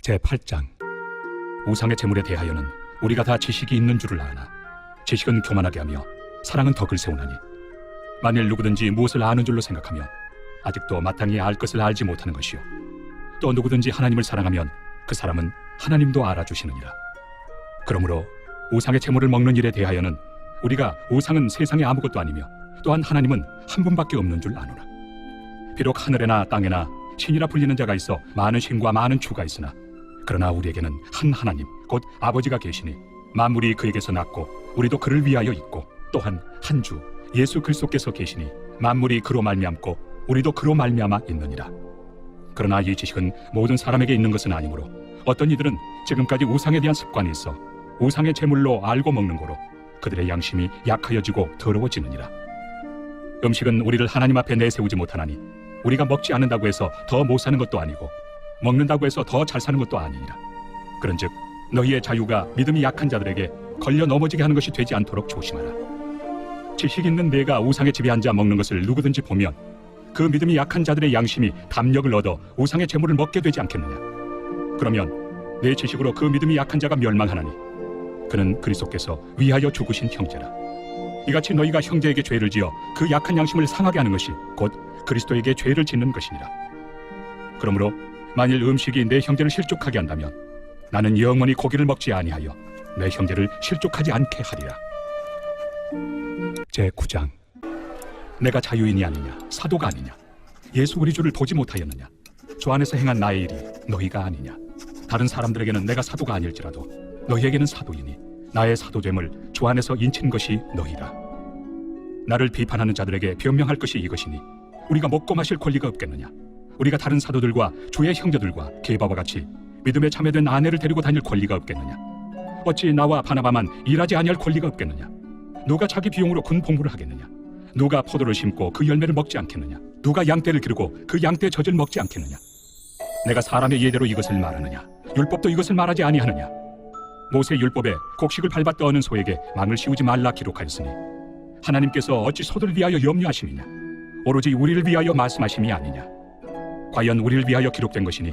제8장. 우상의 제물에 대하여는 우리가 다 지식이 있는 줄을 아나 지식은 교만하게 하며 사랑은 덕을 세우나니, 만일 누구든지 무엇을 아는 줄로 생각하면 아직도 마땅히 알 것을 알지 못하는 것이요, 또 누구든지 하나님을 사랑하면 그 사람은 하나님도 알아주시느니라. 그러므로 우상의 제물을 먹는 일에 대하여는 우리가 우상은 세상에 아무것도 아니며 또한 하나님은 한 분밖에 없는 줄 아노라. 비록 하늘에나 땅에나 신이라 불리는 자가 있어 많은 신과 많은 주가 있으나, 그러나 우리에게는 한 하나님 곧 아버지가 계시니 만물이 그에게서 났고 우리도 그를 위하여 있고, 또한 한 주 예수 그리스도께서 계시니 만물이 그로 말미암고 우리도 그로 말미암아 있느니라. 그러나 이 지식은 모든 사람에게 있는 것은 아니므로 어떤 이들은 지금까지 우상에 대한 습관이 있어 우상의 제물로 알고 먹는 거로 그들의 양심이 약하여지고 더러워지느니라. 음식은 우리를 하나님 앞에 내세우지 못하나니, 우리가 먹지 않는다고 해서 더 못 사는 것도 아니고 먹는다고 해서 더 잘 사는 것도 아니니라. 그런즉 너희의 자유가 믿음이 약한 자들에게 걸려 넘어지게 하는 것이 되지 않도록 조심하라. 지식 있는 내가 우상의 집에 앉아 먹는 것을 누구든지 보면 그 믿음이 약한 자들의 양심이 담력을 얻어 우상의 제물을 먹게 되지 않겠느냐. 그러면 내 지식으로 그 믿음이 약한 자가 멸망하나니, 그는 그리스도께서 위하여 죽으신 형제라. 이같이 너희가 형제에게 죄를 지어 그 약한 양심을 상하게 하는 것이 곧 그리스도에게 죄를 짓는 것이니라. 그러므로 만일 음식이 내 형제를 실족하게 한다면 나는 영원히 고기를 먹지 아니하여 내 형제를 실족하지 않게 하리라. 제9장. 내가 자유인이 아니냐, 사도가 아니냐, 예수 우리 주를 보지 못하였느냐, 주 안에서 행한 나의 일이 너희가 아니냐. 다른 사람들에게는 내가 사도가 아닐지라도 너희에게는 사도이니 나의 사도됨을 주 안에서 인친 것이 너희라. 나를 비판하는 자들에게 변명할 것이 이것이니, 우리가 먹고 마실 권리가 없겠느냐. 우리가 다른 사도들과 주의 형제들과 게바와 같이 믿음에 참여된 아내를 데리고 다닐 권리가 없겠느냐. 어찌 나와 바나바만 일하지 아니할 권리가 없겠느냐. 누가 자기 비용으로 군 복무를 하겠느냐. 누가 포도를 심고 그 열매를 먹지 않겠느냐. 누가 양떼를 기르고 그 양떼 젖을 먹지 않겠느냐. 내가 사람의 예대로 이것을 말하느냐. 율법도 이것을 말하지 아니하느냐. 모세 율법에 곡식을 밟아 떠는 소에게 망을 씌우지 말라 기록하였으니, 하나님께서 어찌 소들을 위하여 염려하심이냐. 오로지 우리를 위하여 말씀하심이 아니냐. 과연 우리를 위하여 기록된 것이니,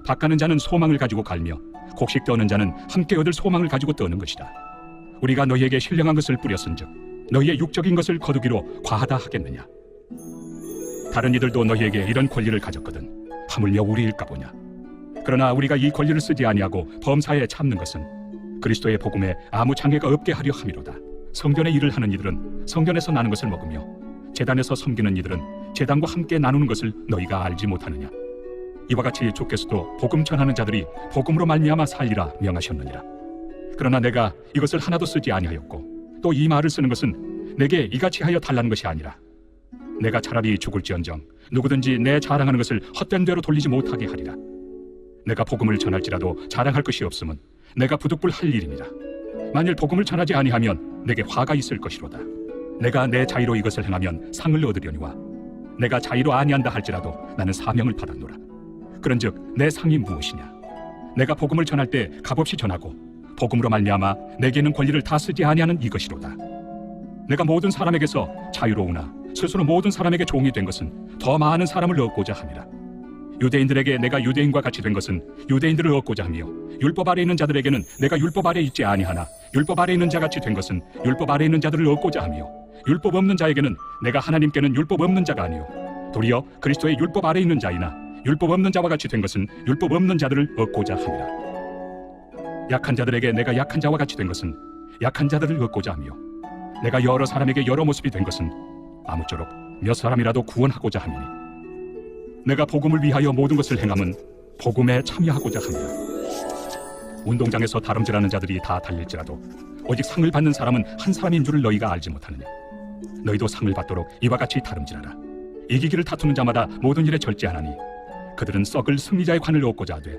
밭가는 자는 소망을 가지고 갈며 곡식 떠는 자는 함께 얻을 소망을 가지고 떠는 것이다. 우리가 너희에게 신령한 것을 뿌렸은즉 너희의 육적인 것을 거두기로 과하다 하겠느냐. 다른 이들도 너희에게 이런 권리를 가졌거든 하물며 우리일까 보냐. 그러나 우리가 이 권리를 쓰지 아니하고 범사에 참는 것은 그리스도의 복음에 아무 장애가 없게 하려 함이로다. 성전의 일을 하는 이들은 성전에서 나는 것을 먹으며 제단에서 섬기는 이들은 제단과 함께 나누는 것을 너희가 알지 못하느냐. 이와 같이 주께서도 복음 전하는 자들이 복음으로 말미암아 살리라 명하셨느니라. 그러나 내가 이것을 하나도 쓰지 아니하였고, 또 이 말을 쓰는 것은 내게 이같이 하여 달라는 것이 아니라, 내가 차라리 죽을지언정 누구든지 내 자랑하는 것을 헛된 대로 돌리지 못하게 하리라. 내가 복음을 전할지라도 자랑할 것이 없음은 내가 부득불할 일이니라. 만일 복음을 전하지 아니하면 내게 화가 있을 것이로다. 내가 내 자의로 이것을 행하면 상을 얻으려니와, 내가 자의로 아니한다 할지라도 나는 사명을 받았노라. 그런즉 내 상이 무엇이냐. 내가 복음을 전할 때 값없이 전하고 복음으로 말미암아 내게 있는 권리를 다 쓰지 아니하는 이것이로다. 내가 모든 사람에게서 자유로우나 스스로 모든 사람에게 종이 된 것은 더 많은 사람을 얻고자 함이라. 유대인들에게 내가 유대인과 같이 된 것은 유대인들을 얻고자 하며, 율법 아래 있는 자들에게는 내가 율법 아래 있지 아니하나 율법 아래 있는 자 같이 된 것은 율법 아래 있는 자들을 얻고자 하며, 율법 없는 자에게는 내가 하나님께는 율법 없는 자가 아니요 도리어 그리스도의 율법 아래 있는 자이나 율법 없는 자와 같이 된 것은 율법 없는 자들을 얻고자 함이라. 약한 자들에게 내가 약한 자와 같이 된 것은 약한 자들을 얻고자 하며, 내가 여러 사람에게 여러 모습이 된 것은 아무쪼록 몇 사람이라도 구원하고자 함이니, 내가 복음을 위하여 모든 것을 행함은 복음에 참여하고자 함이라. 운동장에서 다름질하는 자들이 다 달릴지라도 오직 상을 받는 사람은 한 사람인 줄을 너희가 알지 못하느냐. 너희도 상을 받도록 이와 같이 다름질하라. 이기기를 다투는 자마다 모든 일에 절제하나니, 그들은 썩을 승리자의 관을 얻고자 하되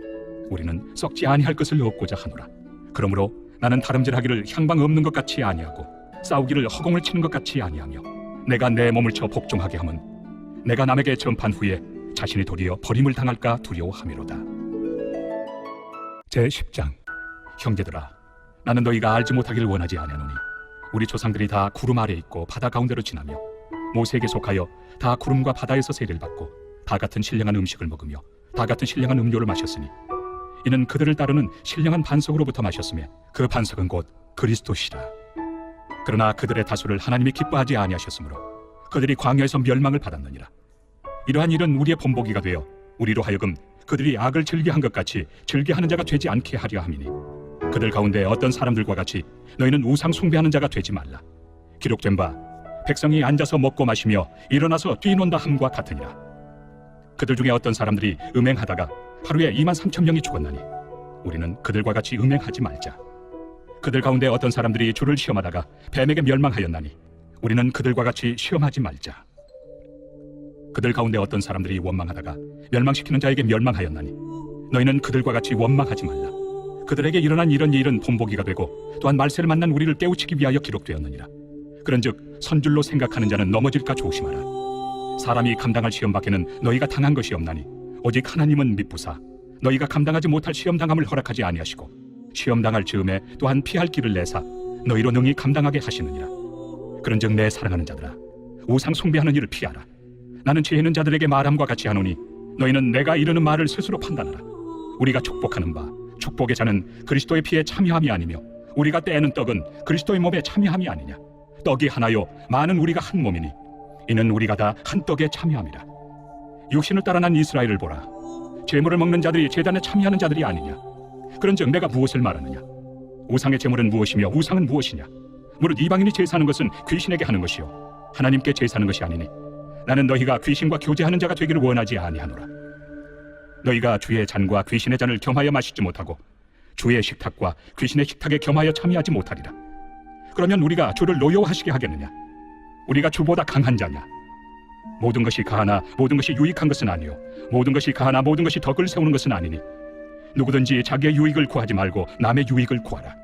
우리는 썩지 아니할 것을 얻고자 하노라. 그러므로 나는 다름질하기를 향방 없는 것 같이 아니하고 싸우기를 허공을 치는 것 같이 아니하며, 내가 내 몸을 쳐 복종하게 함은 내가 남에게 전판 후에 자신이 도리어 버림을 당할까 두려워함이로다. 제10장. 형제들아, 나는 너희가 알지 못하기를 원하지 아니하노니, 우리 조상들이 다 구름 아래 있고 바다 가운데로 지나며 모세에게 속하여 다 구름과 바다에서 세례를 받고 다 같은 신령한 음식을 먹으며 다 같은 신령한 음료를 마셨으니, 이는 그들을 따르는 신령한 반석으로부터 마셨으며 그 반석은 곧 그리스도시라. 그러나 그들의 다수를 하나님이 기뻐하지 아니하셨으므로 그들이 광야에서 멸망을 받았느니라. 이러한 일은 우리의 본보기가 되어 우리로 하여금 그들이 악을 즐겨한 것 같이 즐겨하는 자가 되지 않게 하려 함이니, 그들 가운데 어떤 사람들과 같이 너희는 우상 숭배하는 자가 되지 말라. 기록된 바 백성이 앉아서 먹고 마시며 일어나서 뛰논다 함과 같으니라. 그들 중에 어떤 사람들이 음행하다가 하루에 23,000명이 죽었나니 우리는 그들과 같이 음행하지 말자. 그들 가운데 어떤 사람들이 주를 시험하다가 뱀에게 멸망하였나니 우리는 그들과 같이 시험하지 말자. 그들 가운데 어떤 사람들이 원망하다가 멸망시키는 자에게 멸망하였나니 너희는 그들과 같이 원망하지 말라. 그들에게 일어난 이런 일은 본보기가 되고 또한 말세를 만난 우리를 깨우치기 위하여 기록되었느니라. 그런즉 선줄로 생각하는 자는 넘어질까 조심하라. 사람이 감당할 시험 밖에는 너희가 당한 것이 없나니 오직 하나님은 미쁘사 너희가 감당하지 못할 시험 당함을 허락하지 아니하시고 시험 당할 즈음에 또한 피할 길을 내사 너희로 능히 감당하게 하시느니라. 그런즉 내 사랑하는 자들아, 우상 숭배하는 일을 피하라. 나는 지혜 있는 자들에게 말함과 같이 하노니 너희는 내가 이르는 말을 스스로 판단하라. 우리가 축복하는 바 축복의 자는 그리스도의 피에 참여함이 아니며 우리가 떼는 떡은 그리스도의 몸에 참여함이 아니냐. 떡이 하나요 많은 우리가 한 몸이니 이는 우리가 다 한 떡에 참여함이라. 육신을 따라 난 이스라엘을 보라. 제물을 먹는 자들이 제단에 참여하는 자들이 아니냐. 그런즉 내가 무엇을 말하느냐. 우상의 제물은 무엇이며 우상은 무엇이냐. 무릇 이방인이 제사하는 것은 귀신에게 하는 것이요 하나님께 제사하는 것이 아니니 나는 너희가 귀신과 교제하는 자가 되기를 원하지 아니하노라. 너희가 주의 잔과 귀신의 잔을 겸하여 마시지 못하고 주의 식탁과 귀신의 식탁에 겸하여 참여하지 못하리라. 그러면 우리가 주를 노여워하시게 하겠느냐. 우리가 주보다 강한 자냐. 모든 것이 가하나 모든 것이 유익한 것은 아니요 모든 것이 가하나 모든 것이 덕을 세우는 것은 아니니 누구든지 자기의 유익을 구하지 말고 남의 유익을 구하라.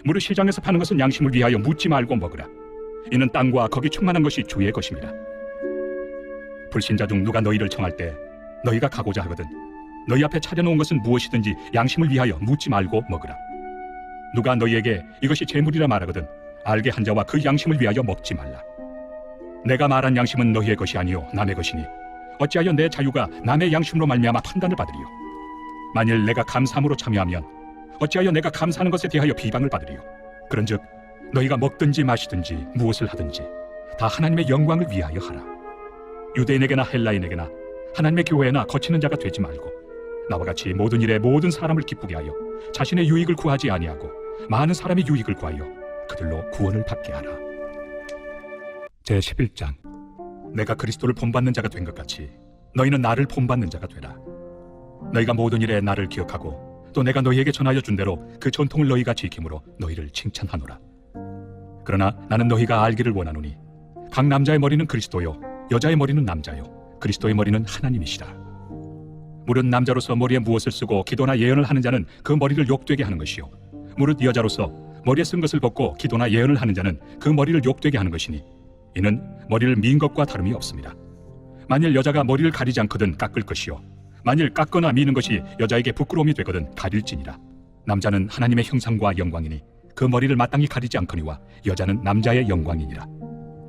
무릇 시장에서 파는 것은 양심을 위하여 묻지 말고 먹으라. 이는 땅과 거기 충만한 것이 주의 것입니다. 불신자 중 누가 너희를 청할 때 너희가 가고자 하거든 너희 앞에 차려놓은 것은 무엇이든지 양심을 위하여 묻지 말고 먹으라. 누가 너희에게 이것이 재물이라 말하거든 알게 한 자와 그 양심을 위하여 먹지 말라. 내가 말한 양심은 너희의 것이 아니요 남의 것이니 어찌하여 내 자유가 남의 양심으로 말미암아 판단을 받으리요. 만일 내가 감사함으로 참여하면 어찌하여 내가 감사하는 것에 대하여 비방을 받으리요. 그런즉 너희가 먹든지 마시든지 무엇을 하든지 다 하나님의 영광을 위하여 하라. 유대인에게나 헬라인에게나 하나님의 교회나 거치는 자가 되지 말고 나와 같이 모든 일에 모든 사람을 기쁘게 하여 자신의 유익을 구하지 아니하고 많은 사람의 유익을 구하여 그들로 구원을 받게 하라. 제11장. 내가 그리스도를 본받는 자가 된 것 같이 너희는 나를 본받는 자가 되라. 너희가 모든 일에 나를 기억하고 또 내가 너희에게 전하여 준 대로 그 전통을 너희가 지킴으로 너희를 칭찬하노라. 그러나 나는 너희가 알기를 원하노니 각 남자의 머리는 그리스도요 여자의 머리는 남자요 그리스도의 머리는 하나님이시라. 무릇 남자로서 머리에 무엇을 쓰고 기도나 예언을 하는 자는 그 머리를 욕되게 하는 것이요 무릇 여자로서 머리에 쓴 것을 벗고 기도나 예언을 하는 자는 그 머리를 욕되게 하는 것이니 이는 머리를 민 것과 다름이 없습니다. 만일 여자가 머리를 가리지 않거든 깎을 것이요 만일 깎거나 미는 것이 여자에게 부끄러움이 되거든 가릴지니라. 남자는 하나님의 형상과 영광이니 그 머리를 마땅히 가리지 않거니와 여자는 남자의 영광이니라.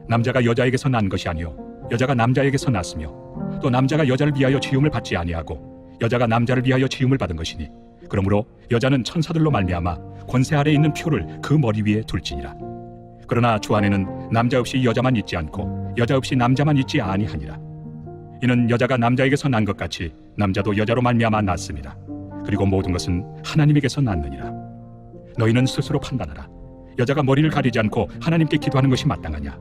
남자가 여자에게서 난 것이 아니요 여자가 남자에게서 났으며 또 남자가 여자를 위하여 지음을 받지 아니하고 여자가 남자를 위하여 지음을 받은 것이니 그러므로 여자는 천사들로 말미암아 권세 아래에 있는 표를 그 머리 위에 둘지니라. 그러나 주 안에는 남자 없이 여자만 있지 않고 여자 없이 남자만 있지 아니하니라. 이는 여자가 남자에게서 난 것 같이 남자도 여자로 말미암아 났습니다. 그리고 모든 것은 하나님에게서 났느니라. 너희는 스스로 판단하라. 여자가 머리를 가리지 않고 하나님께 기도하는 것이 마땅하냐.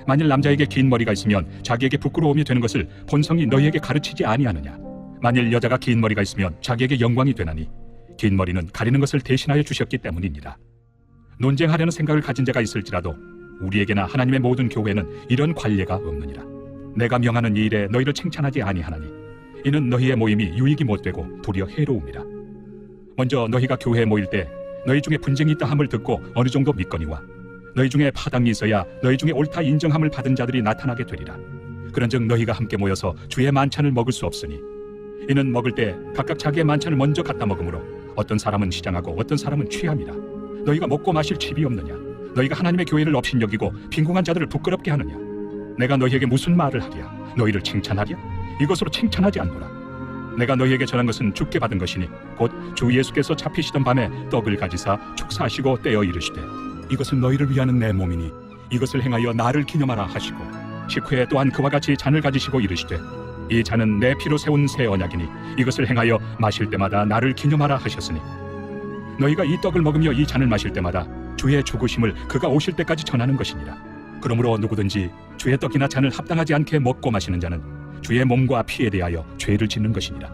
만일 남자에게 긴 머리가 있으면 자기에게 부끄러움이 되는 것을 본성이 너희에게 가르치지 아니하느냐. 만일 여자가 긴 머리가 있으면 자기에게 영광이 되나니 긴 머리는 가리는 것을 대신하여 주셨기 때문이니라. 논쟁하려는 생각을 가진 자가 있을지라도 우리에게나 하나님의 모든 교회는 이런 관례가 없느니라. 내가 명하는 이 일에 너희를 칭찬하지 아니하나니 이는 너희의 모임이 유익이 못되고 도리어 해로움이라. 먼저 너희가 교회에 모일 때 너희 중에 분쟁이 있다 함을 듣고 어느 정도 믿거니와 너희 중에 파당이 있어야 너희 중에 옳다 인정함을 받은 자들이 나타나게 되리라. 그런즉 너희가 함께 모여서 주의 만찬을 먹을 수 없으니 이는 먹을 때 각각 자기의 만찬을 먼저 갖다 먹으므로 어떤 사람은 시장하고 어떤 사람은 취함이라. 너희가 먹고 마실 집이 없느냐. 너희가 하나님의 교회를 업신여기고 빈궁한 자들을 부끄럽게 하느냐. 내가 너희에게 무슨 말을 하랴. 너희를 칭찬하랴. 이것으로 칭찬하지 않노라. 내가 너희에게 전한 것은 주께 받은 것이니 곧 주 예수께서 잡히시던 밤에 떡을 가지사 축사하시고 떼어 이르시되 이것은 너희를 위하는 내 몸이니 이것을 행하여 나를 기념하라 하시고 식후에 또한 그와 같이 잔을 가지시고 이르시되 이 잔은 내 피로 세운 새 언약이니 이것을 행하여 마실 때마다 나를 기념하라 하셨으니 너희가 이 떡을 먹으며 이 잔을 마실 때마다 주의 죽으심을 그가 오실 때까지 전하는 것이니라. 그러므로 누구든지 주의 떡이나 잔을 합당하지 않게 먹고 마시는 자는 주의 몸과 피에 대하여 죄를 짓는 것이니라.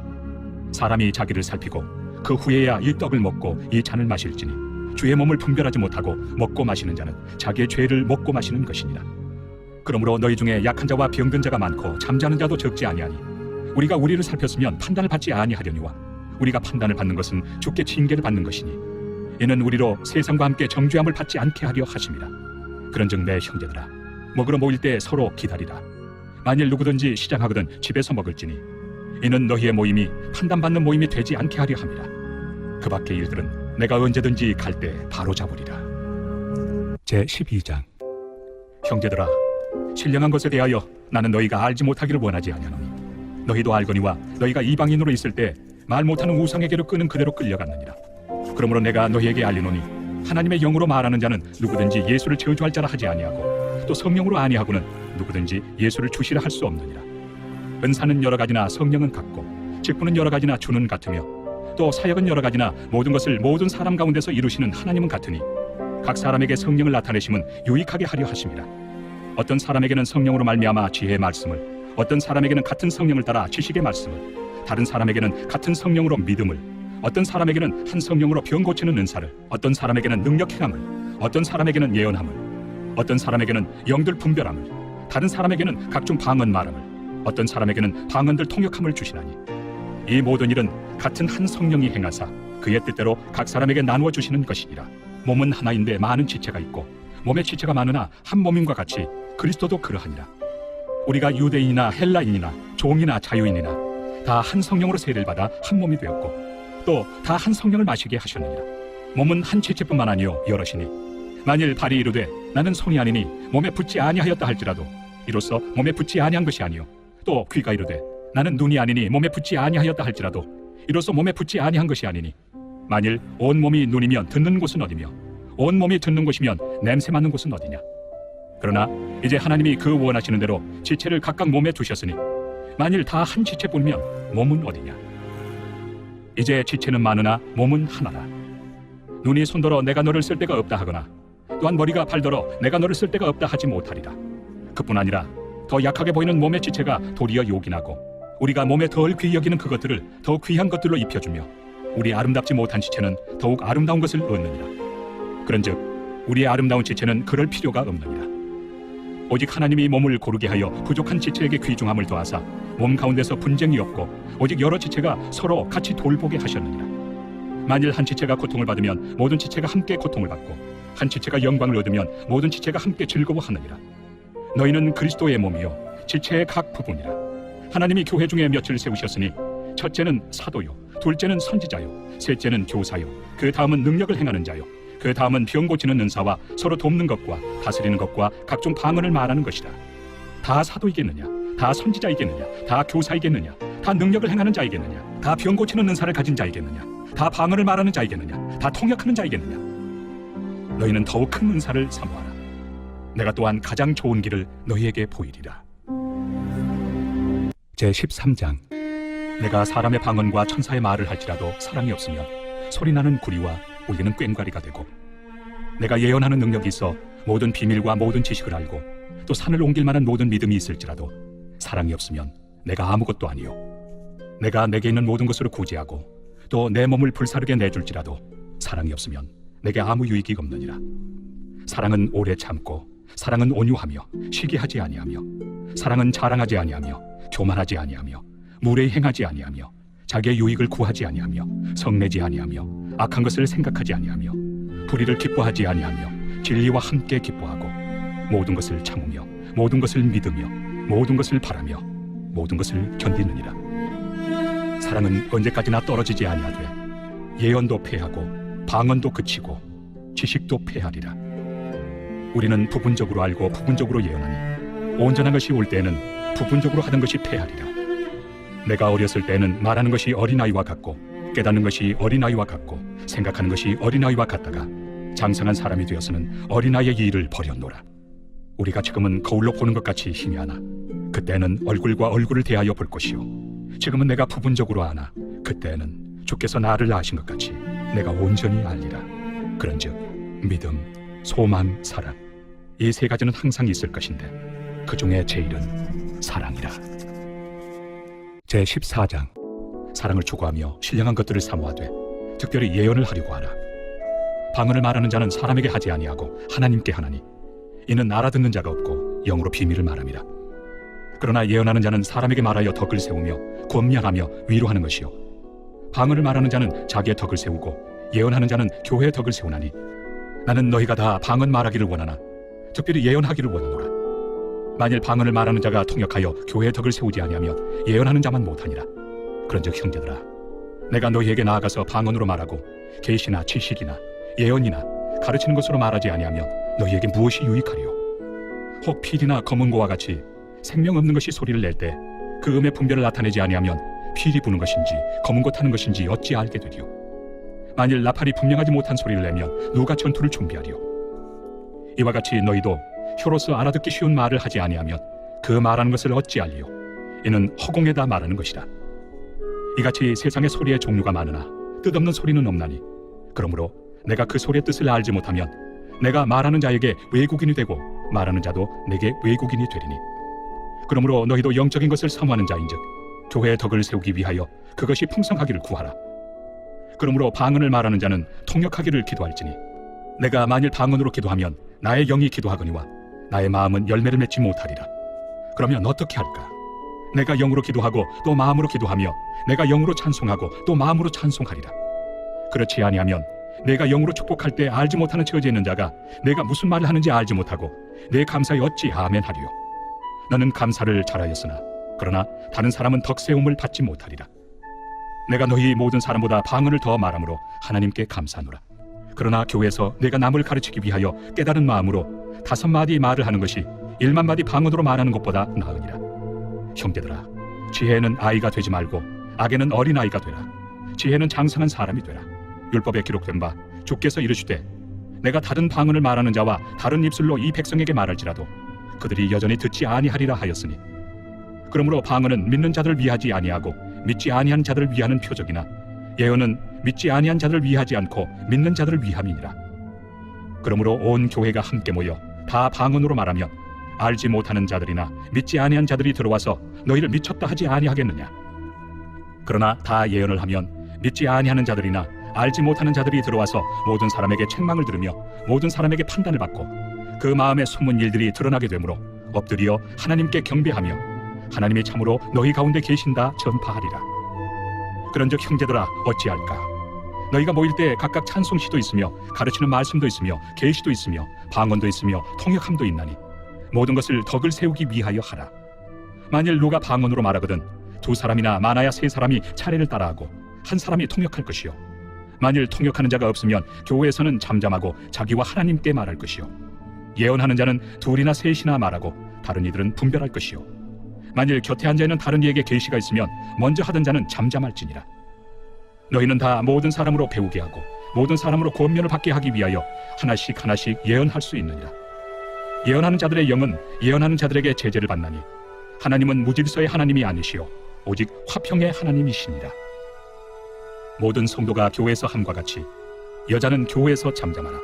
사람이 자기를 살피고 그 후에야 이 떡을 먹고 이 잔을 마실지니 주의 몸을 분별하지 못하고 먹고 마시는 자는 자기의 죄를 먹고 마시는 것이니라. 그러므로 너희 중에 약한 자와 병든 자가 많고 잠자는 자도 적지 아니하니 우리가 우리를 살폈으면 판단을 받지 아니하려니와 우리가 판단을 받는 것은 주께 징계를 받는 것이니 이는 우리로 세상과 함께 정죄함을 받지 않게 하려 하심이라. 그런즉 내 형제들아 먹으러 모일 때 서로 기다리라. 만일 누구든지 시장하거든 집에서 먹을지니 이는 너희의 모임이 판단받는 모임이 되지 않게 하려 함이라. 그 밖의 일들은 내가 언제든지 갈 때 바로 잡으리라. 제12장. 형제들아 신령한 것에 대하여 나는 너희가 알지 못하기를 원하지 아니하노니 너희도 알거니와 너희가 이방인으로 있을 때 말 못하는 우상에게로 끄는 그대로 끌려갔느니라. 그러므로 내가 너희에게 알리노니 하나님의 영으로 말하는 자는 누구든지 예수를 저주할 자라 하지 아니하고 또 성령으로 아니하고는 누구든지 예수를 주시라 할 수 없느니라. 은사는 여러 가지나 성령은 같고 직분은 여러 가지나 주는 같으며 또 사역은 여러 가지나 모든 것을 모든 사람 가운데서 이루시는 하나님은 같으니 각 사람에게 성령을 나타내심은 유익하게 하려 하심이라. 어떤 사람에게는 성령으로 말미암아 지혜의 말씀을, 어떤 사람에게는 같은 성령을 따라 지식의 말씀을, 다른 사람에게는 같은 성령으로 믿음을, 어떤 사람에게는 한 성령으로 병 고치는 은사를, 어떤 사람에게는 능력 행함을, 어떤 사람에게는 예언함을, 어떤 사람에게는 영들 분별함을, 다른 사람에게는 각종 방언 말함을, 어떤 사람에게는 방언들 통역함을 주시나니 이 모든 일은 같은 한 성령이 행하사 그의 뜻대로 각 사람에게 나누어 주시는 것이니라. 몸은 하나인데 많은 지체가 있고 몸의 지체가 많으나 한 몸임과 같이 그리스도도 그러하니라. 우리가 유대인이나 헬라인이나 종이나 자유인이나 다 한 성령으로 세례를 받아 한 몸이 되었고 또 다 한 성령을 마시게 하셨느니라. 몸은 한 지체뿐만 아니요 여럿이니 만일 발이 이르되 나는 손이 아니니 몸에 붙지 아니하였다 할지라도 이로써 몸에 붙지 아니한 것이 아니요 또 귀가 이르되 나는 눈이 아니니 몸에 붙지 아니하였다 할지라도 이로써 몸에 붙지 아니한 것이 아니니 만일 온 몸이 눈이면 듣는 곳은 어디며 온 몸이 듣는 곳이면 냄새 맡는 곳은 어디냐. 그러나 이제 하나님이 그 원하시는 대로 지체를 각각 몸에 두셨으니 만일 다 한 지체뿐이면 몸은 어디냐. 이제 지체는 많으나 몸은 하나라. 눈이 손더러 내가 너를 쓸 데가 없다 하거나 또한 머리가 발더러 내가 너를 쓸 데가 없다 하지 못하리라. 그뿐 아니라 더 약하게 보이는 몸의 지체가 도리어 요긴하고 우리가 몸에 덜 귀히 여기는 그것들을 더욱 귀한 것들로 입혀주며 우리 아름답지 못한 지체는 더욱 아름다운 것을 얻느니라. 그런즉 우리의 아름다운 지체는 그럴 필요가 없느니라. 오직 하나님이 몸을 고르게 하여 부족한 지체에게 귀중함을 더하사 몸 가운데서 분쟁이 없고 오직 여러 지체가 서로 같이 돌보게 하셨느니라. 만일 한 지체가 고통을 받으면 모든 지체가 함께 고통을 받고 한 지체가 영광을 얻으면 모든 지체가 함께 즐거워하느니라. 너희는 그리스도의 몸이요 지체의 각 부분이라. 하나님이 교회 중에 몇을 세우셨으니 첫째는 사도요, 둘째는 선지자요, 셋째는 교사요, 그 다음은 능력을 행하는 자요, 그 다음은 병 고치는 은사와 서로 돕는 것과 다스리는 것과 각종 방언을 말하는 것이라. 다 사도이겠느냐, 다 선지자이겠느냐, 다 교사이겠느냐, 다 능력을 행하는 자이겠느냐, 다 병 고치는 은사를 가진 자이겠느냐, 다 방언을 말하는 자이겠느냐, 다 통역하는 자이겠느냐. 너희는 더욱 큰 은사를 사모하라. 내가 또한 가장 좋은 길을 너희에게 보이리라. 제13장. 내가 사람의 방언과 천사의 말을 할지라도 사랑이 없으면 소리나는 구리와 울리는 꽹과리가 되고 내가 예언하는 능력이 있어 모든 비밀과 모든 지식을 알고 또 산을 옮길 만한 모든 믿음이 있을지라도 사랑이 없으면 내가 아무것도 아니요 내가 내게 있는 모든 것으로 구제하고 또 내 몸을 불사르게 내줄지라도 사랑이 없으면 내게 아무 유익이 없느니라. 사랑은 오래 참고 사랑은 온유하며 시기하지 아니하며 사랑은 자랑하지 아니하며 교만하지 아니하며 무례히 행하지 아니하며 자기의 유익을 구하지 아니하며 성내지 아니하며 악한 것을 생각하지 아니하며 불의를 기뻐하지 아니하며 진리와 함께 기뻐하고 모든 것을 참으며 모든 것을 믿으며 모든 것을 바라며 모든 것을 견디느니라. 사랑은 언제까지나 떨어지지 아니하되 예언도 패하고 방언도 그치고 지식도 패하리라. 우리는 부분적으로 알고 부분적으로 예언하니 온전한 것이 올 때에는 부분적으로 하던 것이 패하리라. 내가 어렸을 때는 말하는 것이 어린아이와 같고 깨닫는 것이 어린아이와 같고 생각하는 것이 어린아이와 같다가 장성한 사람이 되어서는 어린아이의 일을 버렸노라. 우리가 지금은 거울로 보는 것 같이 희미하나 그때는 얼굴과 얼굴을 대하여 볼 것이요 지금은 내가 부분적으로 아나 그때는 주께서 나를 아신 것 같이 내가 온전히 알리라. 그런즉 믿음, 소망, 사랑 이 세 가지는 항상 있을 것인데 그 중에 제일은 사랑이라. 제14장 사랑을 추구하며 신령한 것들을 사모하되 특별히 예언을 하려고 하라. 방언을 말하는 자는 사람에게 하지 아니하고 하나님께 하나니 이는 알아듣는 자가 없고 영으로 비밀을 말함이라. 그러나 예언하는 자는 사람에게 말하여 덕을 세우며 권면하며 위로하는 것이요 방언을 말하는 자는 자기의 덕을 세우고 예언하는 자는 교회의 덕을 세우나니 나는 너희가 다 방언 말하기를 원하나 특별히 예언하기를 원하노라. 만일 방언을 말하는 자가 통역하여 교회의 덕을 세우지 아니하면 예언하는 자만 못하니라. 그런즉 형제들아 내가 너희에게 나아가서 방언으로 말하고 계시나 지식이나 예언이나 가르치는 것으로 말하지 아니하면 너희에게 무엇이 유익하리요? 혹 필이나 검은고와 같이 생명 없는 것이 소리를 낼 때 그 음의 분별을 나타내지 아니하면 필이 부는 것인지 검은고 타는 것인지 어찌 알게 되리요? 만일 나팔이 분명하지 못한 소리를 내면 누가 전투를 준비하리요? 이와 같이 너희도 혀로서 알아듣기 쉬운 말을 하지 아니하면 그 말하는 것을 어찌 알리요? 이는 허공에다 말하는 것이라. 이같이 세상의 소리의 종류가 많으나 뜻없는 소리는 없나니 그러므로 내가 그 소리의 뜻을 알지 못하면 내가 말하는 자에게 외국인이 되고 말하는 자도 내게 외국인이 되리니 그러므로 너희도 영적인 것을 사모하는 자인즉 교회의 덕을 세우기 위하여 그것이 풍성하기를 구하라. 그러므로 방언을 말하는 자는 통역하기를 기도할지니 내가 만일 방언으로 기도하면 나의 영이 기도하거니와 나의 마음은 열매를 맺지 못하리라. 그러면 어떻게 할까? 내가 영으로 기도하고 또 마음으로 기도하며 내가 영으로 찬송하고 또 마음으로 찬송하리라. 그렇지 아니하면 내가 영으로 축복할 때 알지 못하는 처지에 있는 자가 내가 무슨 말을 하는지 알지 못하고 내 감사에 어찌 아멘 하리요? 너는 감사를 잘하였으나 그러나 다른 사람은 덕세움을 받지 못하리라. 내가 너희 모든 사람보다 방언을 더 말함으로 하나님께 감사하노라. 그러나 교회에서 내가 남을 가르치기 위하여 깨달은 마음으로 5마디 말을 하는 것이 1만 마디 방언으로 말하는 것보다 나으니라. 형제들아 지혜는 아이가 되지 말고 악에는 어린아이가 되라. 지혜는 장성한 사람이 되라. 율법에 기록된 바 주께서 이르시되 내가 다른 방언을 말하는 자와 다른 입술로 이 백성에게 말할지라도 그들이 여전히 듣지 아니하리라 하였으니 그러므로 방언은 믿는 자들을 위하지 아니하고 믿지 아니한 자들을 위하는 표적이나 예언은 믿지 아니한 자들을 위하지 않고 믿는 자들을 위함이니라. 그러므로 온 교회가 함께 모여 다 방언으로 말하면 알지 못하는 자들이나 믿지 아니한 자들이 들어와서 너희를 미쳤다 하지 아니하겠느냐? 그러나 다 예언을 하면 믿지 아니하는 자들이나 알지 못하는 자들이 들어와서 모든 사람에게 책망을 들으며 모든 사람에게 판단을 받고 그 마음에 숨은 일들이 드러나게 되므로 엎드려 하나님께 경배하며 하나님이 참으로 너희 가운데 계신다 전파하리라. 그런즉 형제들아 어찌할까? 너희가 모일 때 각각 찬송시도 있으며 가르치는 말씀도 있으며 계시도 있으며 방언도 있으며 통역함도 있나니 모든 것을 덕을 세우기 위하여 하라. 만일 누가 방언으로 말하거든 2사람이나 많아야 3사람이 차례를 따라하고 한 사람이 통역할 것이요 만일 통역하는 자가 없으면 교회에서는 잠잠하고 자기와 하나님께 말할 것이요 예언하는 자는 2이나 3이나 말하고 다른 이들은 분별할 것이요 만일 곁에 앉아있는 다른 이에게 계시가 있으면 먼저 하던 자는 잠잠할지니라. 너희는 다 모든 사람으로 배우게 하고 모든 사람으로 권면을 받게 하기 위하여 하나씩 하나씩 예언할 수 있느니라. 예언하는 자들의 영은 예언하는 자들에게 제재를 받나니 하나님은 무질서의 하나님이 아니시오 오직 화평의 하나님이시니라. 모든 성도가 교회에서 함과 같이 여자는 교회에서 잠잠하라.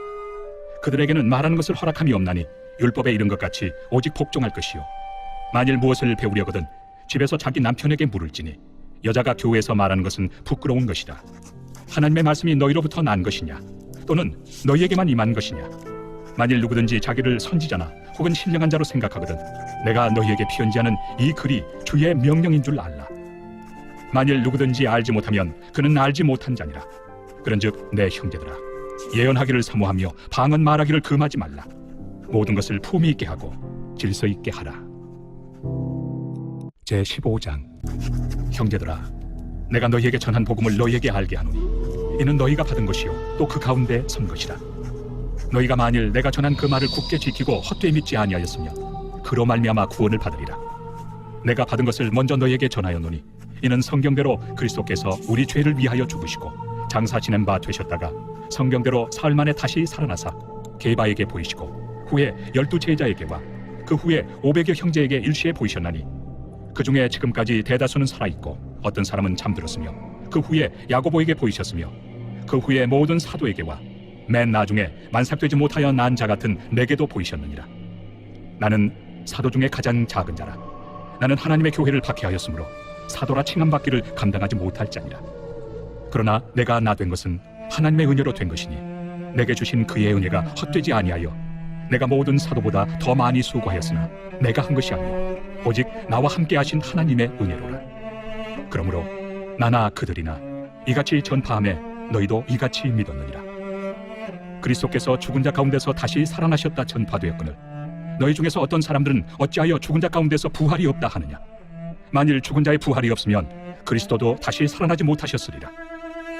그들에게는 말하는 것을 허락함이 없나니 율법에 이른 것 같이 오직 복종할 것이요 만일 무엇을 배우려거든 집에서 자기 남편에게 물을지니 여자가 교회에서 말하는 것은 부끄러운 것이다. 하나님의 말씀이 너희로부터 난 것이냐 또는 너희에게만 임한 것이냐? 만일 누구든지 자기를 선지자나 혹은 신령한 자로 생각하거든 내가 너희에게 편지하는 이 글이 주의 명령인 줄 알라. 만일 누구든지 알지 못하면 그는 알지 못한 자니라. 그런즉 내 형제들아 예언하기를 사모하며 방언 말하기를 금하지 말라. 모든 것을 품위 있게 하고 질서 있게 하라. 제15장 형제들아 내가 너희에게 전한 복음을 너희에게 알게 하노니 이는 너희가 받은 것이요 또 그 가운데 선 것이라. 너희가 만일 내가 전한 그 말을 굳게 지키고 헛되이 믿지 아니하였으면 그로 말미암아 구원을 받으리라. 내가 받은 것을 먼저 너희에게 전하였노니 이는 성경대로 그리스도께서 우리 죄를 위하여 죽으시고 장사 지낸 바 되셨다가 성경대로 사흘 만에 다시 살아나사 게바에게 보이시고 후에 12 제자에게와 그 후에 500여 형제에게 일시에 보이셨나니 그 중에 지금까지 대다수는 살아있고 어떤 사람은 잠들었으며 그 후에 야고보에게 보이셨으며 그 후에 모든 사도에게와 맨 나중에 만삭되지 못하여 난 자 같은 내게도 보이셨느니라. 나는 사도 중에 가장 작은 자라. 나는 하나님의 교회를 박해하였으므로 사도라 칭함받기를 감당하지 못할 자니라. 그러나 내가 나 된 것은 하나님의 은혜로 된 것이니 내게 주신 그의 은혜가 헛되지 아니하여 내가 모든 사도보다 더 많이 수고하였으나 내가 한 것이 아니요 오직 나와 함께 하신 하나님의 은혜로라. 그러므로 나나 그들이나 이같이 전파함에 너희도 이같이 믿었느니라. 그리스도께서 죽은 자 가운데서 다시 살아나셨다 전파되었거늘 너희 중에서 어떤 사람들은 어찌하여 죽은 자 가운데서 부활이 없다 하느냐. 만일 죽은 자의 부활이 없으면 그리스도도 다시 살아나지 못하셨으리라.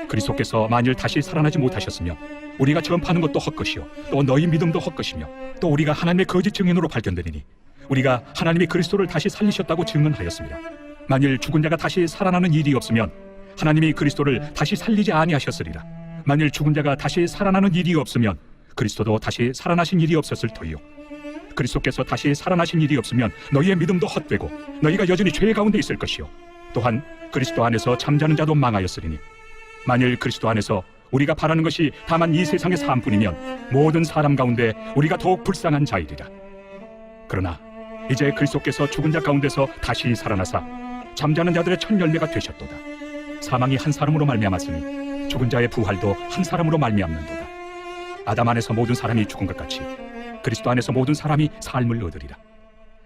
그리스도께서 만일 다시 살아나지 못하셨으면 우리가 전파하는 것도 헛것이요 또 너희 믿음도 헛것이며 또 우리가 하나님의 거짓 증인으로 발견되리니 우리가 하나님이 그리스도를 다시 살리셨다고 증언하였습니다. 만일 죽은 자가 다시 살아나는 일이 없으면 하나님이 그리스도를 다시 살리지 아니하셨으리라. 만일 죽은 자가 다시 살아나는 일이 없으면 그리스도도 다시 살아나신 일이 없었을 터이요 그리스도께서 다시 살아나신 일이 없으면 너희의 믿음도 헛되고 너희가 여전히 죄 가운데 있을 것이요 또한 그리스도 안에서 잠자는 자도 망하였으리니 만일 그리스도 안에서 우리가 바라는 것이 다만 이 세상의 삶뿐이면 모든 사람 가운데 우리가 더욱 불쌍한 자이리라. 그러나 이제 그리스도께서 죽은 자 가운데서 다시 살아나사 잠자는 자들의 첫 열매가 되셨도다. 사망이 한 사람으로 말미암았으니 죽은 자의 부활도 한 사람으로 말미암는도다. 아담 안에서 모든 사람이 죽은 것 같이 그리스도 안에서 모든 사람이 삶을 얻으리라.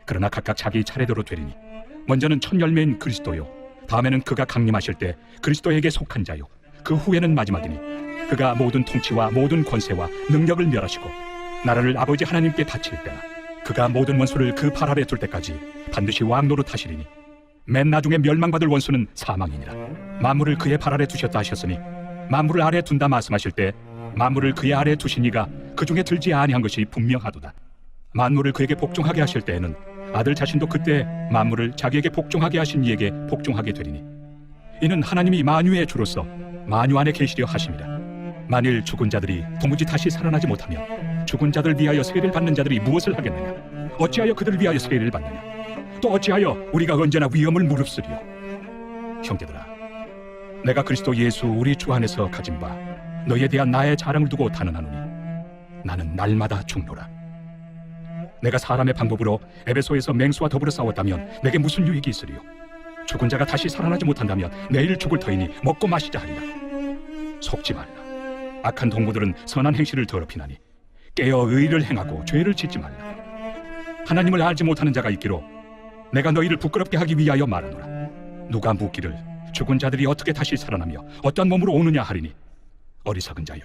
그러나 각각 자기 차례대로 되리니 먼저는 첫 열매인 그리스도요 다음에는 그가 강림하실 때 그리스도에게 속한 자요 그 후에는 마지막이니 그가 모든 통치와 모든 권세와 능력을 멸하시고 나라를 아버지 하나님께 바칠 때나 그가 모든 원수를 그 발 아래 둘 때까지 반드시 왕노릇 하시리니 맨 나중에 멸망받을 원수는 사망이니라. 만물을 그의 발 아래 두셨다 하셨으니 만물을 아래 둔다 말씀하실 때 만물을 그의 아래 두신 이가 그 중에 들지 아니한 것이 분명하도다. 만물을 그에게 복종하게 하실 때에는 아들 자신도 그때 만물을 자기에게 복종하게 하신 이에게 복종하게 되리니 이는 하나님이 만유의 주로서 만유 안에 계시려 하심이라. 만일 죽은 자들이 도무지 다시 살아나지 못하면 죽은 자들 위하여 세례를 받는 자들이 무엇을 하겠느냐. 어찌하여 그들을 위하여 세례를 받느냐. 또 어찌하여 우리가 언제나 위험을 무릅쓰리요. 형제들아, 내가 그리스도 예수 우리 주 안에서 가진 바 너희에 대한 나의 자랑을 두고 단언하노니 나는 날마다 죽노라. 내가 사람의 방법으로 에베소에서 맹수와 더불어 싸웠다면 내게 무슨 유익이 있으리요. 죽은 자가 다시 살아나지 못한다면 내일 죽을 터이니 먹고 마시자 하리라. 속지 말라. 악한 동무들은 선한 행실을 더럽히나니 깨어 의를 행하고 죄를 짓지 말라. 하나님을 알지 못하는 자가 있기로 내가 너희를 부끄럽게 하기 위하여 말하노라. 누가 묻기를 죽은 자들이 어떻게 다시 살아나며 어떠한 몸으로 오느냐 하리니 어리석은 자여,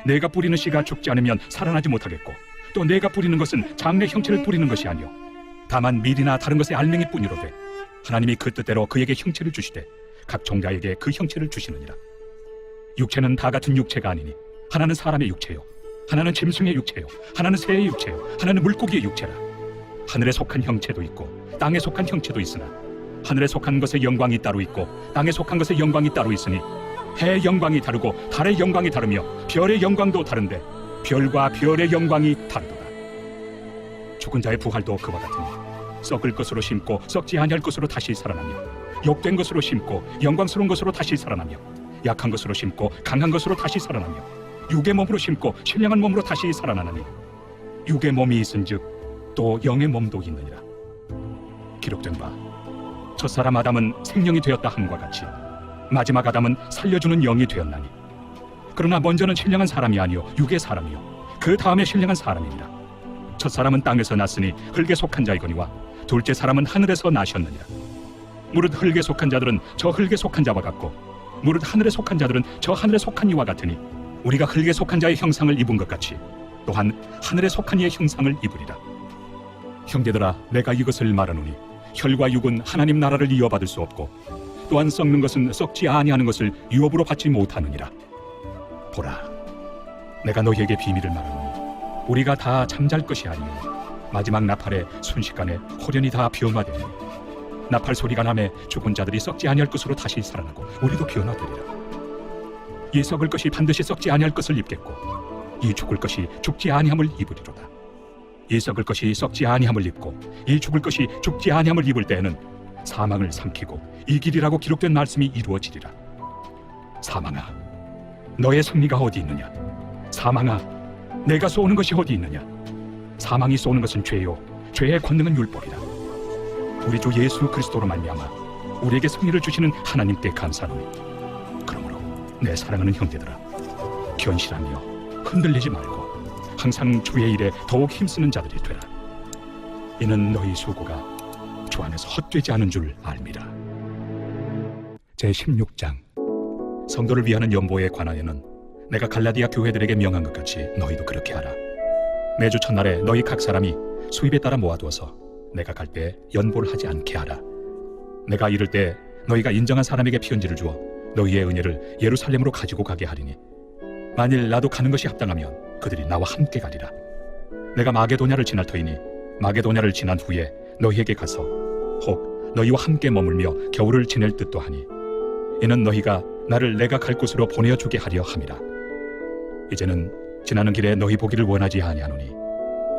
내가 뿌리는 씨가 죽지 않으면 살아나지 못하겠고 또 내가 뿌리는 것은 장래 형체를 뿌리는 것이 아니요 다만 밀이나 다른 것의 알맹이 뿐이로되 하나님이 그 뜻대로 그에게 형체를 주시되 각 종자에게 그 형체를 주시느니라. 육체는 다 같은 육체가 아니니 하나는 사람의 육체요 하나는 짐승의 육체요 하나는 새의 육체요 하나는 물고기의 육체라. 하늘에 속한 형체도 있고 땅에 속한 형체도 있으나 하늘에 속한 것의 영광이 따로 있고 땅에 속한 것의 영광이 따로 있으니 해의 영광이 다르고 달의 영광이 다르며 별의 영광도 다른데 별과 별의 영광이 다르도다. 죽은 자의 부활도 그와 같으니 썩을 것으로 심고 썩지 아니할 것으로 다시 살아나며 욕된 것으로 심고 영광스러운 것으로 다시 살아나며 약한 것으로 심고 강한 것으로 다시 살아나며 육의 몸으로 심고 신령한 몸으로 다시 살아나나니 육의 몸이 있은즉 또 영의 몸도 있느니라. 기록된 바 첫사람 아담은 생명이 되었다 함과 같이 마지막 아담은 살려주는 영이 되었나니 그러나 먼저는 신령한 사람이 아니요 육의 사람이요 그 다음에 신령한 사람이니라. 첫사람은 땅에서 났으니 흙에 속한 자이거니와 둘째 사람은 하늘에서 나셨느니라. 무릇 흙에 속한 자들은 저 흙에 속한 자와 같고 무릇 하늘에 속한 자들은 저 하늘에 속한 이와 같으니 우리가 흙에 속한 자의 형상을 입은 것 같이 또한 하늘에 속한 이의 형상을 입으리라. 형제들아, 내가 이것을 말하노니 혈과 육은 하나님 나라를 이어받을 수 없고 또한 썩는 것은 썩지 아니하는 것을 유업으로 받지 못하느니라. 보라, 내가 너희에게 비밀을 말하노니 우리가 다 잠잘 것이 아니요 마지막 나팔에 순식간에 호련히 다 변화되니 나팔 소리가 나매 죽은 자들이 썩지 아니할 것으로 다시 살아나고 우리도 변화되리라. 이 썩을 것이 반드시 썩지 아니할 것을 입겠고 이 죽을 것이 죽지 아니함을 입으리로다. 이 썩을 것이 썩지 아니함을 입고 이 죽을 것이 죽지 아니함을 입을 때에는 사망을 삼키고 이 길이라고 기록된 말씀이 이루어지리라. 사망아, 너의 승리가 어디 있느냐? 사망아, 내가 쏘는 것이 어디 있느냐? 사망이 쏘는 것은 죄요, 죄의 권능은 율법이라. 우리 주 예수 그리스도로 말미암아 우리에게 승리를 주시는 하나님께 감사하노니, 그러므로 내 사랑하는 형제들아, 견실하며 흔들리지 말고 항상 주의 일에 더욱 힘쓰는 자들이 되라. 이는 너희 수고가 주 안에서 헛되지 않은 줄 알미라. 제16장. 성도를 위하는 연보에 관하여는 내가 갈라디아 교회들에게 명한 것 같이 너희도 그렇게 하라. 매주 첫날에 너희 각 사람이 수입에 따라 모아두어서 내가 갈 때 연보를 하지 않게 하라. 내가 이를 때 너희가 인정한 사람에게 편지를 주어 너희의 은혜를 예루살렘으로 가지고 가게 하리니, 만일 나도 가는 것이 합당하면 그들이 나와 함께 가리라. 내가 마게도냐를 지날 터이니 마게도냐를 지난 후에 너희에게 가서 혹 너희와 함께 머물며 겨울을 지낼 듯도 하니, 이는 너희가 나를 내가 갈 곳으로 보내어주게 하려 함이라. 이제는 지나는 길에 너희 보기를 원하지 아니하노니,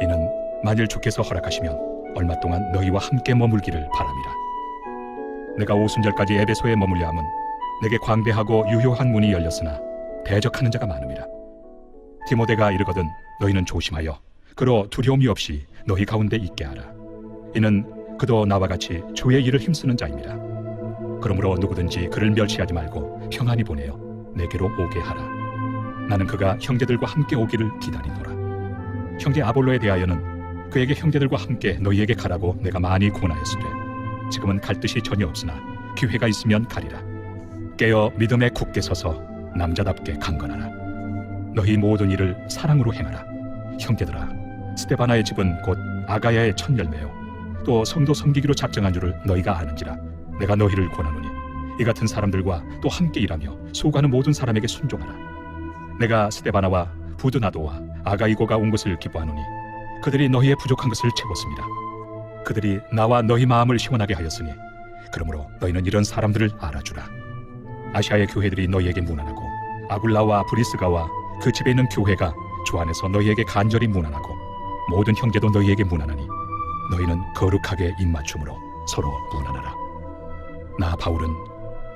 이는 만일 주께서 허락하시면 얼마 동안 너희와 함께 머물기를 바람이라. 내가 오순절까지 에베소에 머물려 함은 내게 광대하고 유효한 문이 열렸으나 대적하는 자가 많음이라. 디모데가 이르거든 너희는 조심하여 그로 두려움이 없이 너희 가운데 있게 하라. 이는 그도 나와 같이 주의 일을 힘쓰는 자임이라. 그러므로 누구든지 그를 멸시하지 말고 평안히 보내어 내게로 오게 하라. 나는 그가 형제들과 함께 오기를 기다리노라. 형제 아볼로에 대하여는 그에게 형제들과 함께 너희에게 가라고 내가 많이 권하였으되 지금은 갈 뜻이 전혀 없으나 기회가 있으면 가리라. 깨어 믿음에 굳게 서서 남자답게 강건하라. 너희 모든 일을 사랑으로 행하라. 형제들아, 스데바나의 집은 곧 아가야의 첫 열매요 또 성도 섬기기로 작정한 줄을 너희가 아는지라. 내가 너희를 권하노니 이 같은 사람들과 또 함께 일하며 수고하는 모든 사람에게 순종하라. 내가 스데바나와 부드나도와 아가이고가 온 것을 기뻐하노니 그들이 너희의 부족한 것을 채웠습니다. 그들이 나와 너희 마음을 시원하게 하였으니 그러므로 너희는 이런 사람들을 알아주라. 아시아의 교회들이 너희에게 문안하고 아굴라와 브리스가와 그 집에 있는 교회가 주 안에서 너희에게 간절히 문안하고 모든 형제도 너희에게 문안하니 너희는 거룩하게 입맞춤으로 서로 문안하라. 나 바울은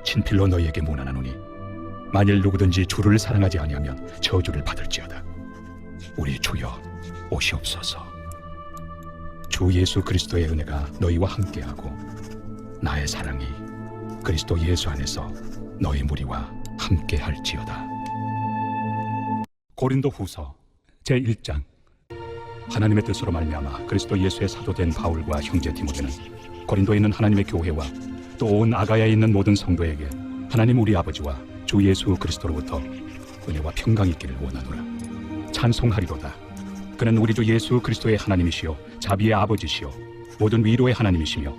친필로 너희에게 문안하노니 만일 누구든지 주를 사랑하지 아니하면 저주를 받을지어다. 우리 주여 오시옵소서. 주 예수 그리스도의 은혜가 너희와 함께하고 나의 사랑이 그리스도 예수 안에서 너희 무리와 함께할지어다. 고린도 후서 제1장. 하나님의 뜻으로 말미암아 그리스도 예수의 사도된 바울과 형제 디모데는 고린도에 있는 하나님의 교회와 또 온 아가야에 있는 모든 성도에게 하나님 우리 아버지와 주 예수 그리스도로부터 은혜와 평강이 있기를 원하노라. 찬송하리로다. 그는 우리 주 예수 그리스도의 하나님이시요 자비의 아버지시요 모든 위로의 하나님이시며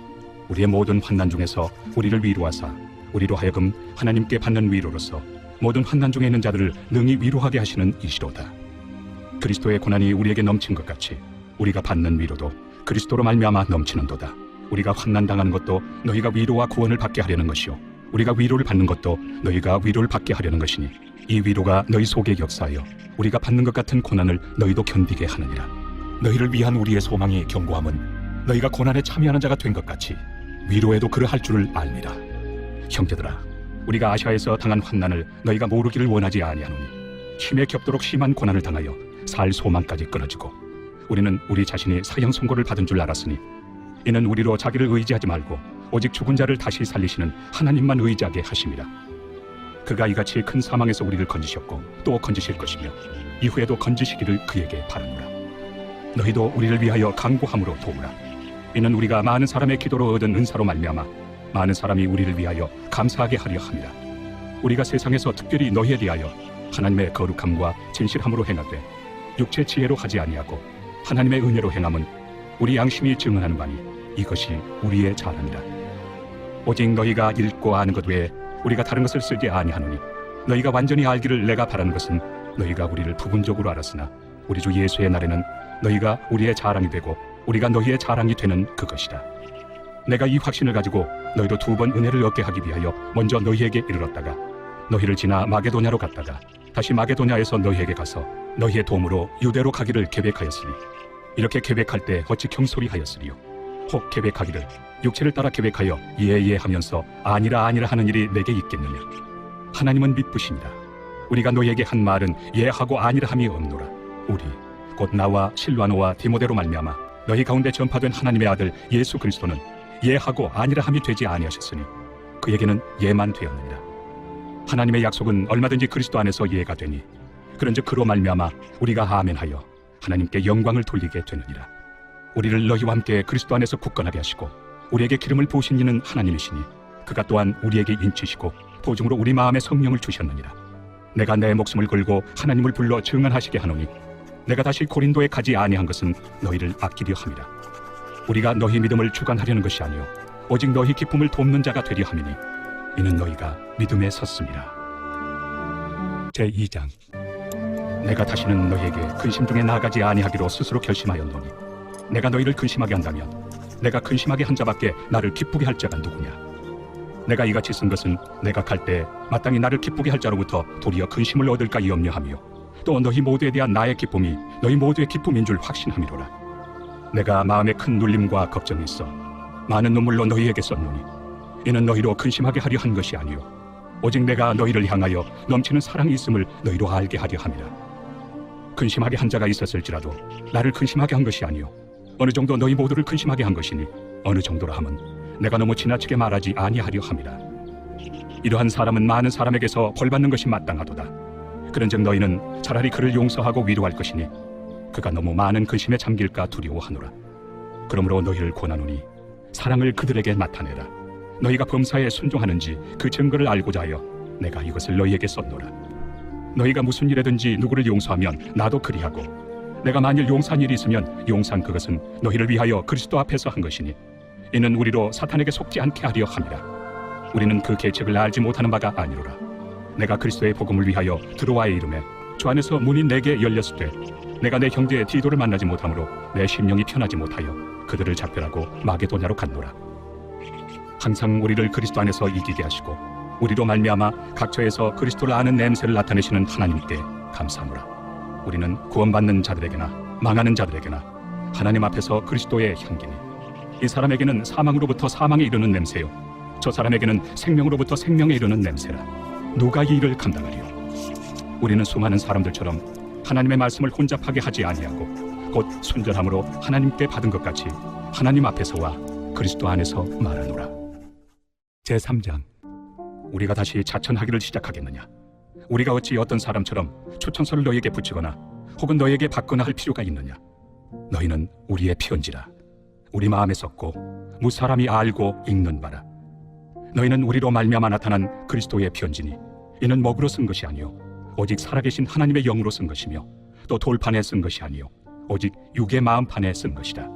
우리의 모든 환난 중에서 우리를 위로하사 우리로 하여금 하나님께 받는 위로로서 모든 환난 중에 있는 자들을 능히 위로하게 하시는 이시로다. 그리스도의 고난이 우리에게 넘친 것 같이 우리가 받는 위로도 그리스도로 말미암아 넘치는도다. 우리가 환난 당하는 것도 너희가 위로와 구원을 받게 하려는 것이요 우리가 위로를 받는 것도 너희가 위로를 받게 하려는 것이니 이 위로가 너희 속에 역사하여 우리가 받는 것 같은 고난을 너희도 견디게 하느니라. 너희를 위한 우리의 소망이 견고함은 너희가 고난에 참여하는 자가 된 것 같이 위로에도 그러할 줄을 알미라. 형제들아, 우리가 아시아에서 당한 환난을 너희가 모르기를 원하지 아니하노니 힘에 겹도록 심한 고난을 당하여 살 소망까지 끊어지고 우리는 우리 자신이 사형 선고를 받은 줄 알았으니 이는 우리로 자기를 의지하지 말고 오직 죽은 자를 다시 살리시는 하나님만 의지하게 하심이라. 그가 이같이 큰 사망에서 우리를 건지셨고 또 건지실 것이며 이후에도 건지시기를 그에게 바라노라. 너희도 우리를 위하여 간구함으로 도우라. 이는 우리가 많은 사람의 기도로 얻은 은사로 말미암아 많은 사람이 우리를 위하여 감사하게 하려 함이라. 우리가 세상에서 특별히 너희에 대하여 하나님의 거룩함과 진실함으로 행하되 육체 지혜로 하지 아니하고 하나님의 은혜로 행함은 우리 양심이 증언하는 바니 이것이 우리의 자랑이라. 오직 너희가 읽고 아는 것 외에 우리가 다른 것을 쓰지 아니하노니 너희가 완전히 알기를 내가 바라는 것은 너희가 우리를 부분적으로 알았으나 우리 주 예수의 날에는 너희가 우리의 자랑이 되고 우리가 너희의 자랑이 되는 그것이라. 내가 이 확신을 가지고 너희도 2번 은혜를 얻게 하기 위하여 먼저 너희에게 이르렀다가 너희를 지나 마게도냐로 갔다가 다시 마게도냐에서 너희에게 가서 너희의 도움으로 유대로 가기를 계획하였으니 이렇게 계획할 때 어찌 경솔이하였으리요. 혹 계획하기를 육체를 따라 계획하여 예예 하면서 아니라 아니라 하는 일이 내게 있겠느냐. 하나님은 미쁘시니라. 우리가 너희에게 한 말은 예하고 아니라 함이 없노라. 우리 곧 나와 실와노와 디모데로 말미암아 너희 가운데 전파된 하나님의 아들 예수 그리스도는 예하고 아니라 함이 되지 아니하셨으니 그에게는 예만 되었느니라. 하나님의 약속은 얼마든지 그리스도 안에서 예가 되니 그런즉 그로 말미암아 우리가 아멘하여 하나님께 영광을 돌리게 되느니라. 우리를 너희와 함께 그리스도 안에서 굳건하게 하시고 우리에게 기름을 부으신 이는 하나님이시니 그가 또한 우리에게 인치시고 보증으로 우리 마음에 성령을 주셨느니라. 내가 내 목숨을 걸고 하나님을 불러 증언하시게 하노니 내가 다시 고린도에 가지 아니한 것은 너희를 아끼려 함이라. 우리가 너희 믿음을 주관하려는 것이 아니요 오직 너희 기쁨을 돕는 자가 되려 함이니 이는 너희가 믿음에 섰음이라. 제2장. 내가 다시는 너희에게 근심 중에 나아가지 아니하기로 스스로 결심하였노니 내가 너희를 근심하게 한다면 내가 근심하게 한 자밖에 나를 기쁘게 할 자가 누구냐. 내가 이같이 쓴 것은 내가 갈 때 마땅히 나를 기쁘게 할 자로부터 도리어 근심을 얻을까 염려하며 또 너희 모두에 대한 나의 기쁨이 너희 모두의 기쁨인 줄 확신함이로라. 내가 마음에 큰 눌림과 걱정이 있어 많은 눈물로 너희에게 썼노니 이는 너희로 근심하게 하려 한 것이 아니요 오직 내가 너희를 향하여 넘치는 사랑이 있음을 너희로 알게 하려 함이라. 근심하게 한 자가 있었을지라도 나를 근심하게 한 것이 아니요 어느 정도 너희 모두를 근심하게 한 것이니 어느 정도라 함은 내가 너무 지나치게 말하지 아니하려 함이라. 이러한 사람은 많은 사람에게서 벌받는 것이 마땅하도다. 그런즉 너희는 차라리 그를 용서하고 위로할 것이니 그가 너무 많은 근심에 잠길까 두려워하노라. 그러므로 너희를 권하노니 사랑을 그들에게 나타내라. 너희가 범사에 순종하는지 그 증거를 알고자 하여 내가 이것을 너희에게 썼노라. 너희가 무슨 일에든지 누구를 용서하면 나도 그리하고 내가 만일 용서한 일이 있으면 용서한 그것은 너희를 위하여 그리스도 앞에서 한 것이니 이는 우리로 사탄에게 속지 않게 하려 함이라. 우리는 그 계책을 알지 못하는 바가 아니로라. 내가 그리스도의 복음을 위하여 드로아에 이르매 주 안에서 문이 내게 열렸을 때 내가 내 형제 디도를 만나지 못하므로 내 심령이 편하지 못하여 그들을 작별하고 마게도냐로 갔노라. 항상 우리를 그리스도 안에서 이기게 하시고 우리로 말미암아 각처에서 그리스도를 아는 냄새를 나타내시는 하나님께 감사하노라. 우리는 구원받는 자들에게나 망하는 자들에게나 하나님 앞에서 그리스도의 향기니 이 사람에게는 사망으로부터 사망에 이르는 냄새요 저 사람에게는 생명으로부터 생명에 이르는 냄새라. 누가 이 일을 감당하리요. 우리는 수많은 사람들처럼 하나님의 말씀을 혼잡하게 하지 아니하고 곧 순전함으로 하나님께 받은 것 같이 하나님 앞에서와 그리스도 안에서 말하노라. 제3장. 우리가 다시 자천하기를 시작하겠느냐. 우리가 어찌 어떤 사람처럼 추천서를 너희에게 붙이거나 혹은 너희에게 받거나 할 필요가 있느냐. 너희는 우리의 편지라. 우리 마음에 썼고 무사람이 알고 읽는 바라. 너희는 우리로 말미암아 나타난 그리스도의 편지니 이는 먹으로 쓴 것이 아니요 오직 살아계신 하나님의 영으로 쓴 것이며 또 돌판에 쓴 것이 아니요 오직 육의 마음판에 쓴 것이라.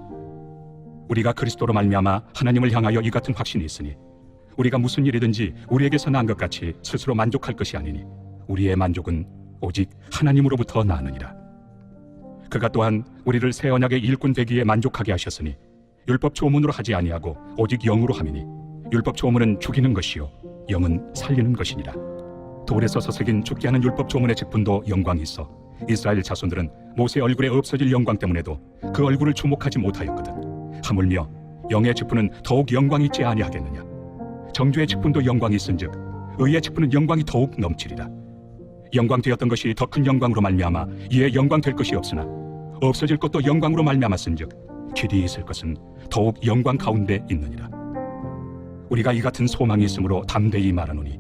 우리가 그리스도로 말미암아 하나님을 향하여 이 같은 확신이 있으니 우리가 무슨 일이든지 우리에게서 난 것 같이 스스로 만족할 것이 아니니 우리의 만족은 오직 하나님으로부터 나느니라. 그가 또한 우리를 새 언약의 일꾼 되기에 만족하게 하셨으니 율법 조문으로 하지 아니하고 오직 영으로 함이니 율법 조문은 죽이는 것이요 영은 살리는 것이니라. 돌에서 서색인 죽게 하는 율법 조문의 직분도 영광이 있어 이스라엘 자손들은 모세 얼굴에 없어질 영광 때문에도 그 얼굴을 주목하지 못하였거든. 하물며 영의 직분은 더욱 영광이 있지 아니하겠느냐. 정죄의 직분도 영광이 있은즉 의의 직분은 영광이 더욱 넘치리라. 영광 되었던 것이 더 큰 영광으로 말미암아 이에 영광 될 것이 없으나 없어질 것도 영광으로 말미암았은즉 길이 있을 것은 더욱 영광 가운데 있느니라. 우리가 이 같은 소망이 있으므로 담대히 말하노니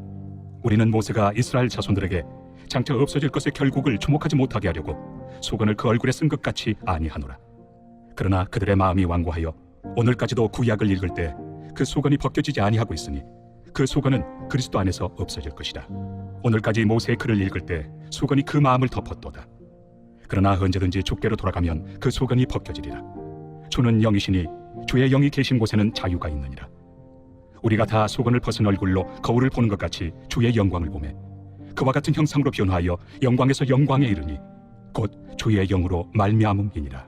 우리는 모세가 이스라엘 자손들에게 장차 없어질 것의 결국을 주목하지 못하게 하려고 수건을 그 얼굴에 쓴 것 같이 아니하노라. 그러나 그들의 마음이 완고하여 오늘까지도 구약을 읽을 때 그 수건이 벗겨지지 아니하고 있으니 그 수건은 그리스도 안에서 없어질 것이다. 오늘까지 모세의 글을 읽을 때 수건이 그 마음을 덮었도다. 그러나 언제든지 주께로 돌아가면 그 수건이 벗겨지리라. 주는 영이시니 주의 영이 계신 곳에는 자유가 있느니라. 우리가 다 수건을 벗은 얼굴로 거울을 보는 것 같이 주의 영광을 보매 그와 같은 형상으로 변화하여 영광에서 영광에 이르니 곧 주의 영으로 말미암음이니라.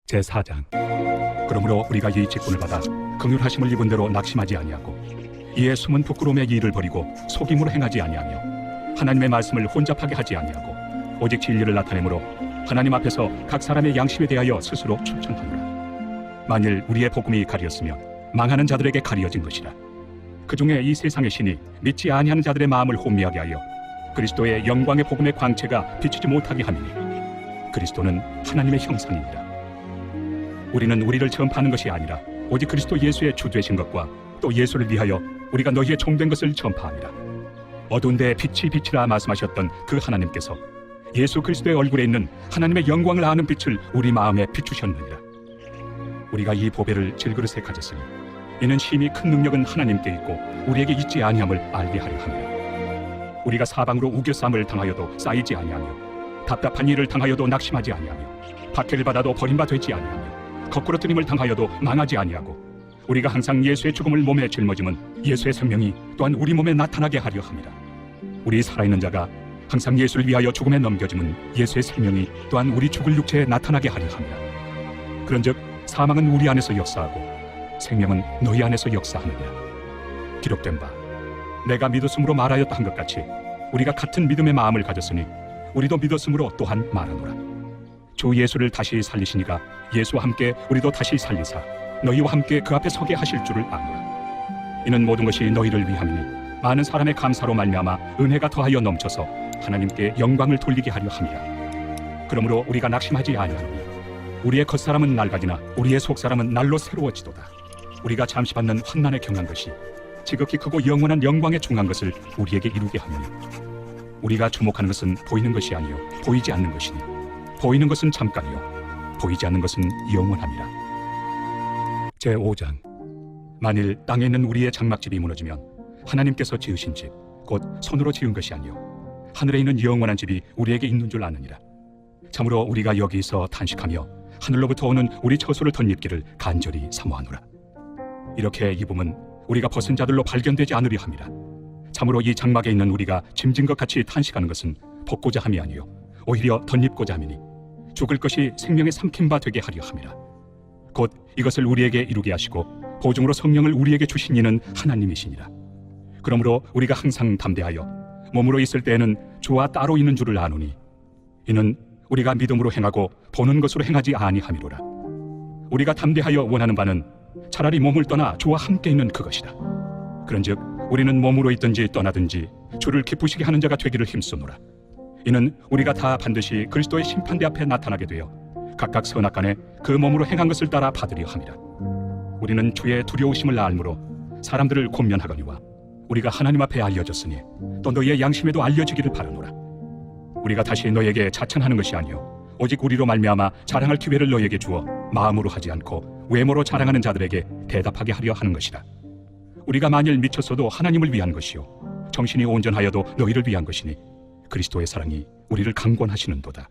제4장. 그러므로 우리가 이 직분을 받아 긍휼하심을 입은 대로 낙심하지 아니하고 이에 숨은 부끄러움의 일을 버리고 속임으로 행하지 아니하며 하나님의 말씀을 혼잡하게 하지 아니하고 오직 진리를 나타내므로 하나님 앞에서 각 사람의 양심에 대하여 스스로 충천하노라. 만일 우리의 복음이 가리었으면 망하는 자들에게 가리어진 것이라. 그 중에 이 세상의 신이 믿지 아니하는 자들의 마음을 혼미하게 하여 그리스도의 영광의 복음의 광채가 비치지 못하게 함이니 그리스도는 하나님의 형상입니다. 우리는 우리를 전파하는 것이 아니라 오직 그리스도 예수의 주 되신 것과 또 예수를 위하여 우리가 너희의 종된 것을 전파합니다. 어두운 데에 빛이 비치라 말씀하셨던 그 하나님께서 예수 그리스도의 얼굴에 있는 하나님의 영광을 아는 빛을 우리 마음에 비추셨느니라. 우리가 이 보배를 질그릇에 가졌으니 이는 심히 큰 능력은 하나님께 있고 우리에게 있지 아니함을 알게 하려 함이라. 우리가 사방으로 우겨쌈을 당하여도 쌓이지 아니하며 답답한 일을 당하여도 낙심하지 아니하며 박해를 받아도 버림바 되지 아니하며 거꾸러뜨림을 당하여도 망하지 아니하고 우리가 항상 예수의 죽음을 몸에 짊어짐은 예수의 생명이 또한 우리 몸에 나타나게 하려 함이라. 우리 살아있는 자가 항상 예수를 위하여 죽음에 넘겨짐은 예수의 생명이 또한 우리 죽을 육체에 나타나게 하려 함이라. 그런즉 사망은 우리 안에서 역사하고 생명은 너희 안에서 역사하느니라. 기록된 바 내가 믿었으므로 말하였다 한 것 같이 우리가 같은 믿음의 마음을 가졌으니 우리도 믿었으므로 또한 말하노라. 주 예수를 다시 살리시니가 예수와 함께 우리도 다시 살리사 너희와 함께 그 앞에 서게 하실 줄을 아노라. 이는 모든 것이 너희를 위함이니 많은 사람의 감사로 말미암아 은혜가 더하여 넘쳐서 하나님께 영광을 돌리게 하려 함이라. 그러므로 우리가 낙심하지 아니하노니 우리의 겉사람은 낡아지나 우리의 속사람은 날로 새로워지도다. 우리가 잠시 받는 환난에 경한 것이 지극히 크고 영원한 영광에 중한 것을 우리에게 이루게 하며 우리가 주목하는 것은 보이는 것이 아니요 보이지 않는 것이니 보이는 것은 잠깐이요 보이지 않는 것은 영원함이라. 제5장. 만일 땅에 있는 우리의 장막집이 무너지면 하나님께서 지으신 집 곧 손으로 지은 것이 아니요 하늘에 있는 영원한 집이 우리에게 있는 줄 아느니라. 참으로 우리가 여기서 탄식하며 하늘로부터 오는 우리 처소를 덧입기를 간절히 사모하노라. 이렇게 입음은 우리가 벗은 자들로 발견되지 않으려 함이라. 참으로 이 장막에 있는 우리가 짐진 것 같이 탄식하는 것은 벗고자 함이 아니요 오히려 덧입고자 함이니 죽을 것이 생명의 삼킨 바 되게 하려 함이라. 곧 이것을 우리에게 이루게 하시고 보증으로 성령을 우리에게 주신 이는 하나님이시니라. 그러므로 우리가 항상 담대하여 몸으로 있을 때에는 주와 따로 있는 줄을 아노니 이는 우리가 믿음으로 행하고 보는 것으로 행하지 아니함이로라. 우리가 담대하여 원하는 바는 차라리 몸을 떠나 주와 함께 있는 그것이다. 그런즉 우리는 몸으로 있든지 떠나든지 주를 기쁘시게 하는 자가 되기를 힘쓰노라. 이는 우리가 다 반드시 그리스도의 심판대 앞에 나타나게 되어 각각 선악간에 그 몸으로 행한 것을 따라 받으려 함이라. 우리는 주의 두려우심을 알므로 사람들을 권면하거니와 우리가 하나님 앞에 알려졌으니 또 너희의 양심에도 알려지기를 바라노라. 우리가 다시 너에게 자천하는 것이 아니요 오직 우리로 말미암아 자랑할 기회를 너에게 주어 마음으로 하지 않고 외모로 자랑하는 자들에게 대답하게 하려 하는 것이라. 우리가 만일 미쳤어도 하나님을 위한 것이요 정신이 온전하여도 너희를 위한 것이니 그리스도의 사랑이 우리를 강권하시는도다.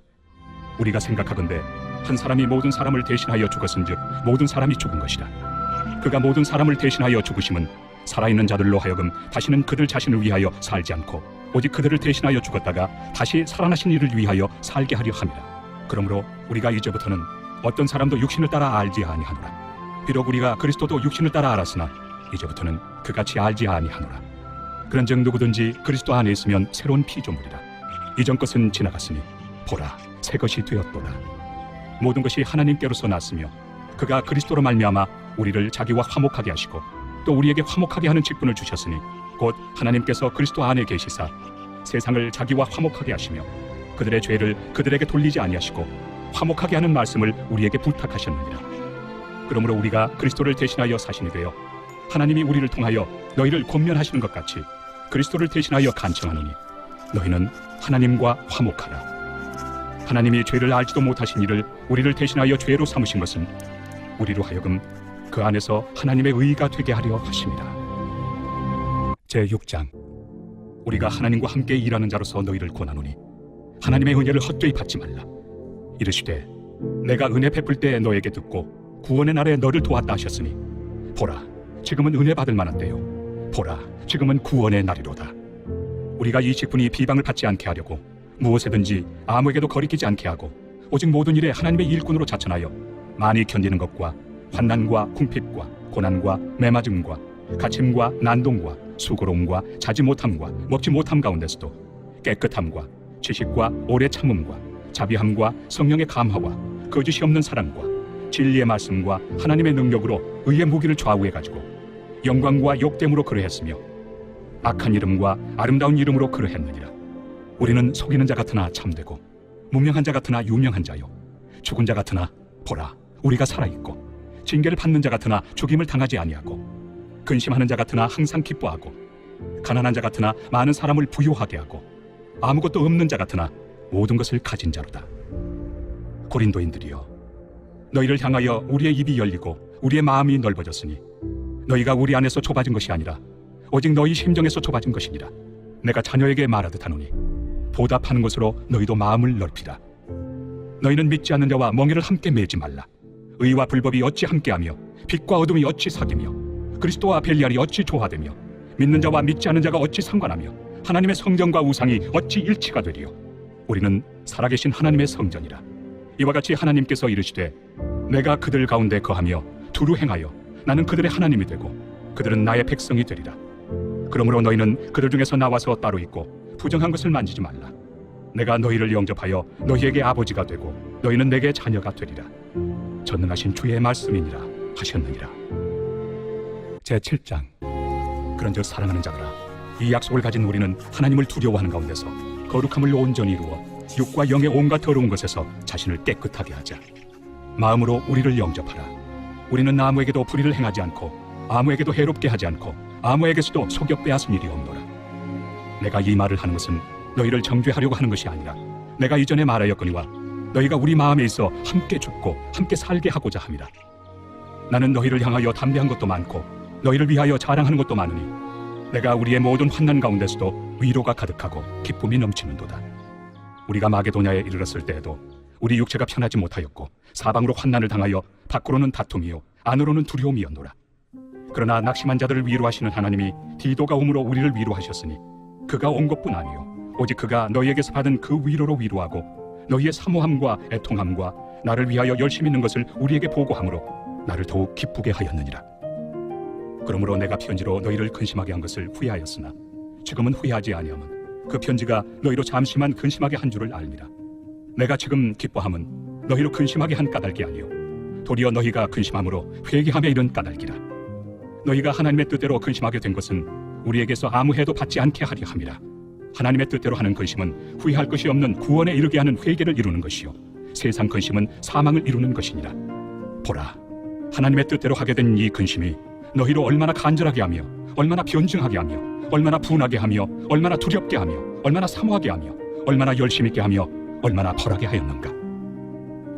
우리가 생각하건대 한 사람이 모든 사람을 대신하여 죽었은즉 모든 사람이 죽은 것이라. 그가 모든 사람을 대신하여 죽으심은 살아있는 자들로 하여금 다시는 그들 자신을 위하여 살지 않고 오직 그들을 대신하여 죽었다가 다시 살아나신 이를 위하여 살게 하려 함이라. 그러므로 우리가 이제부터는 어떤 사람도 육신을 따라 알지 아니하노라. 비록 우리가 그리스도도 육신을 따라 알았으나 이제부터는 그같이 알지 아니하노라. 그런즉 누구든지 그리스도 안에 있으면 새로운 피조물이라. 이전 것은 지나갔으니 보라 새 것이 되었도다. 모든 것이 하나님께로서 났으며 그가 그리스도로 말미암아 우리를 자기와 화목하게 하시고 또 우리에게 화목하게 하는 직분을 주셨으니 곧 하나님께서 그리스도 안에 계시사 세상을 자기와 화목하게 하시며 그들의 죄를 그들에게 돌리지 아니하시고 화목하게 하는 말씀을 우리에게 부탁하셨느니라. 그러므로 우리가 그리스도를 대신하여 사신이 되어 하나님이 우리를 통하여 너희를 권면하시는 것 같이 그리스도를 대신하여 간청하노니 너희는 하나님과 화목하라. 하나님이 죄를 알지도 못하신 이를 우리를 대신하여 죄로 삼으신 것은 우리로 하여금 그 안에서 하나님의 의가 되게 하려 하심이라. 제6장. 우리가 하나님과 함께 일하는 자로서 너희를 권하노니 하나님의 은혜를 헛되이 받지 말라. 이르시되 내가 은혜 베풀 때 너에게 듣고 구원의 날에 너를 도왔다 하셨으니 보라 지금은 은혜 받을 만한 때요 보라 지금은 구원의 날이로다. 우리가 이 직분이 비방을 받지 않게 하려고 무엇에든지 아무에게도 거리끼지 않게 하고 오직 모든 일에 하나님의 일꾼으로 자천하여 많이 견디는 것과 환난과 궁핍과 고난과 매맞음과 갇힘과 난동과 수고로움과 자지 못함과 먹지 못함 가운데서도 깨끗함과 지식과 오래 참음과 자비함과 성령의 감화와 거짓이 없는 사랑과 진리의 말씀과 하나님의 능력으로 의의 무기를 좌우해 가지고 영광과 욕됨으로 그러했으며 악한 이름과 아름다운 이름으로 그러했느니라. 우리는 속이는 자 같으나 참되고 무명한 자 같으나 유명한 자요 죽은 자 같으나 보라 우리가 살아있고 징계를 받는 자 같으나 죽임을 당하지 아니하고 근심하는 자 같으나 항상 기뻐하고 가난한 자 같으나 많은 사람을 부유하게 하고 아무것도 없는 자 같으나 모든 것을 가진 자로다. 고린도인들이여, 너희를 향하여 우리의 입이 열리고 우리의 마음이 넓어졌으니 너희가 우리 안에서 좁아진 것이 아니라 오직 너희 심정에서 좁아진 것이니라. 내가 자녀에게 말하듯 하노니 보답하는 것으로 너희도 마음을 넓히라. 너희는 믿지 않는 자와 멍에를 함께 매지 말라. 의와 불법이 어찌 함께하며 빛과 어둠이 어찌 사귀며 그리스도와 벨리알이 어찌 조화되며 믿는 자와 믿지 않는 자가 어찌 상관하며 하나님의 성전과 우상이 어찌 일치가 되리요. 우리는 살아계신 하나님의 성전이라. 이와 같이 하나님께서 이르시되 내가 그들 가운데 거하며 두루 행하여 나는 그들의 하나님이 되고 그들은 나의 백성이 되리라. 그러므로 너희는 그들 중에서 나와서 따로 있고 부정한 것을 만지지 말라. 내가 너희를 영접하여 너희에게 아버지가 되고 너희는 내게 자녀가 되리라. 전능하신 주의 말씀이니라 하셨느니라. 제7장. 그런즉 사랑하는 자들아, 이 약속을 가진 우리는 하나님을 두려워하는 가운데서 거룩함을 온전히 이루어 육과 영의 온갖 더러운 것에서 자신을 깨끗하게 하자. 마음으로 우리를 영접하라. 우리는 아무에게도 불의를 행하지 않고 아무에게도 해롭게 하지 않고 아무에게서도 속여 빼앗은 일이 없노라. 내가 이 말을 하는 것은 너희를 정죄하려고 하는 것이 아니라 내가 이전에 말하였거니와 너희가 우리 마음에 있어 함께 죽고 함께 살게 하고자 함이라. 나는 너희를 향하여 담대한 것도 많고 너희를 위하여 자랑하는 것도 많으니 내가 우리의 모든 환난 가운데서도 위로가 가득하고 기쁨이 넘치는도다. 우리가 마게도냐에 이르렀을 때에도 우리 육체가 편하지 못하였고 사방으로 환난을 당하여 밖으로는 다툼이요 안으로는 두려움이었노라. 그러나 낙심한 자들을 위로하시는 하나님이 디도가 오므로 우리를 위로하셨으니 그가 온 것뿐 아니요 오직 그가 너희에게서 받은 그 위로로 위로하고 너희의 사모함과 애통함과 나를 위하여 열심히 있는 것을 우리에게 보고함으로 나를 더욱 기쁘게 하였느니라. 그러므로 내가 편지로 너희를 근심하게 한 것을 후회하였으나 지금은 후회하지 아니함은 그 편지가 너희로 잠시만 근심하게 한 줄을 알미라. 내가 지금 기뻐함은 너희로 근심하게 한 까닭이 아니요 도리어 너희가 근심함으로 회개함에 이른 까닭이라. 너희가 하나님의 뜻대로 근심하게 된 것은 우리에게서 아무 해도 받지 않게 하려 함이라. 하나님의 뜻대로 하는 근심은 후회할 것이 없는 구원에 이르게 하는 회개를 이루는 것이요 세상 근심은 사망을 이루는 것이니라. 보라, 하나님의 뜻대로 하게 된 이 근심이 너희로 얼마나 간절하게 하며 얼마나 변증하게 하며 얼마나 분하게 하며 얼마나 두렵게 하며 얼마나 사모하게 하며 얼마나 열심 있게 하며 얼마나 벌하게 하였는가.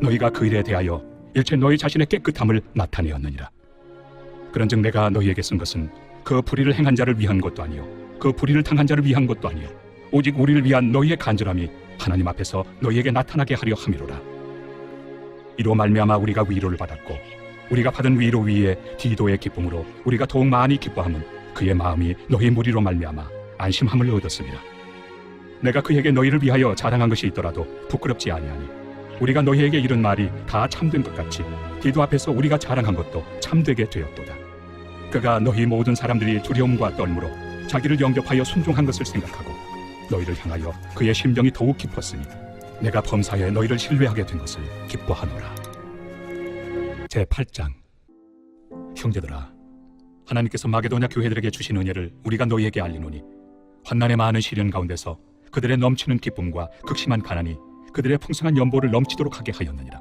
너희가 그 일에 대하여 일체 너희 자신의 깨끗함을 나타내었느니라. 그런즉 내가 너희에게 쓴 것은 그 불의를 행한 자를 위한 것도 아니요 그 불의를 당한 자를 위한 것도 아니요 오직 우리를 위한 너희의 간절함이 하나님 앞에서 너희에게 나타나게 하려 함이로라. 이로 말미암아 우리가 위로를 받았고 우리가 받은 위로 위에 디도의 기쁨으로 우리가 더욱 많이 기뻐함은 그의 마음이 너희 무리로 말미암아 안심함을 얻었습니다. 내가 그에게 너희를 위하여 자랑한 것이 있더라도 부끄럽지 아니하니 우리가 너희에게 이른 말이 다 참된 것 같이 디도 앞에서 우리가 자랑한 것도 참되게 되었도다. 그가 너희 모든 사람들이 두려움과 떨므로 자기를 영접하여 순종한 것을 생각하고 너희를 향하여 그의 심정이 더욱 깊었으니 내가 범사에 너희를 신뢰하게 된 것을 기뻐하노라. 제8장. 형제들아, 하나님께서 마게도냐 교회들에게 주신 은혜를 우리가 너희에게 알리노니 환난의 많은 시련 가운데서 그들의 넘치는 기쁨과 극심한 가난이 그들의 풍성한 연보를 넘치도록 하게 하였느니라.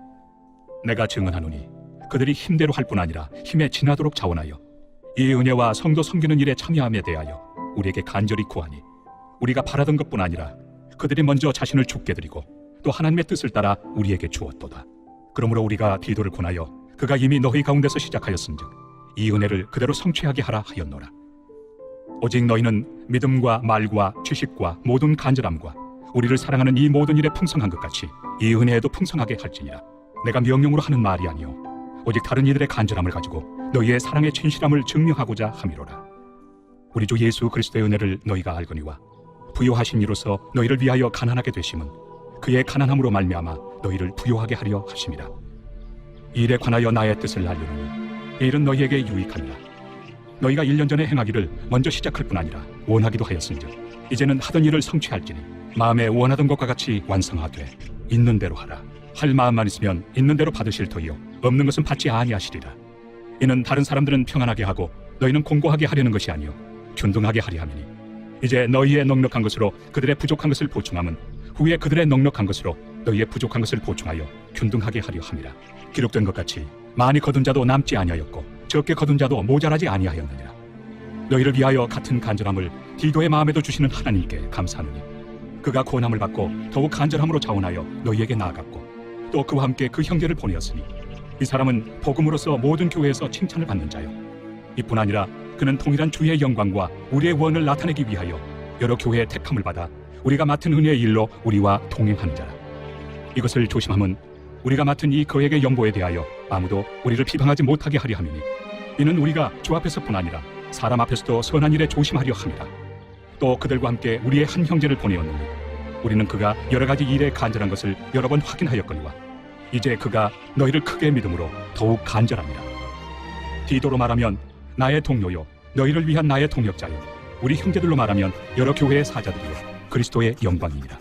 내가 증언하노니 그들이 힘대로 할 뿐 아니라 힘에 지나도록 자원하여 이 은혜와 성도 섬기는 일에 참여함에 대하여 우리에게 간절히 구하니 우리가 바라던 것뿐 아니라 그들이 먼저 자신을 죽게 드리고 또 하나님의 뜻을 따라 우리에게 주었도다. 그러므로 우리가 디도를 권하여 그가 이미 너희 가운데서 시작하였은즉 이 은혜를 그대로 성취하게 하라 하였노라. 오직 너희는 믿음과 말과 지식과 모든 간절함과 우리를 사랑하는 이 모든 일에 풍성한 것 같이 이 은혜에도 풍성하게 할지니라. 내가 명령으로 하는 말이 아니요 오직 다른 이들의 간절함을 가지고 너희의 사랑의 진실함을 증명하고자 함이로라. 우리 주 예수 그리스도의 은혜를 너희가 알거니와 부요하신 이로서 너희를 위하여 가난하게 되심은 그의 가난함으로 말미암아 너희를 부요하게 하려 하심이라. 이 일에 관하여 나의 뜻을 알려노니 이 일은 너희에게 유익하니라. 너희가 1년 전에 행하기를 먼저 시작할 뿐 아니라 원하기도 하였은즉 이제는 하던 일을 성취할지니 마음에 원하던 것과 같이 완성하되 있는 대로 하라. 할 마음만 있으면 있는 대로 받으실 터이요 없는 것은 받지 아니하시리라. 이는 다른 사람들은 평안하게 하고 너희는 공고하게 하려는 것이 아니요 균등하게 하려 함이니 이제 너희의 넉넉한 것으로 그들의 부족한 것을 보충함은 후에 그들의 넉넉한 것으로 너희의 부족한 것을 보충하여 균등하게 하려 함이라. 기록된 것 같이 많이 거둔 자도 남지 아니하였고 적게 거둔 자도 모자라지 아니하였느니라. 너희를 위하여 같은 간절함을 디도의 마음에도 주시는 하나님께 감사하노니 그가 구원함을 받고 더욱 간절함으로 자원하여 너희에게 나아갔고 또 그와 함께 그 형제를 보내었으니 이 사람은 복음으로서 모든 교회에서 칭찬을 받는 자요 이뿐 아니라 그는 통일한 주의 영광과 우리의 원을 나타내기 위하여 여러 교회의 택함을 받아 우리가 맡은 은혜의 일로 우리와 동행하는 자라. 이것을 조심함은 우리가 맡은 이 거액의 연보에 대하여 아무도 우리를 비방하지 못하게 하려 함이니 이는 우리가 주 앞에서뿐 아니라 사람 앞에서도 선한 일에 조심하려 함이라. 또 그들과 함께 우리의 한 형제를 보내었느니 우리는 그가 여러 가지 일에 간절한 것을 여러 번 확인하였거니와 이제 그가 너희를 크게 믿음으로 더욱 간절합니다. 디도로 말하면 나의 동료요 너희를 위한 나의 동역자요 우리 형제들로 말하면 여러 교회의 사자들이요 그리스도의 영광이니라.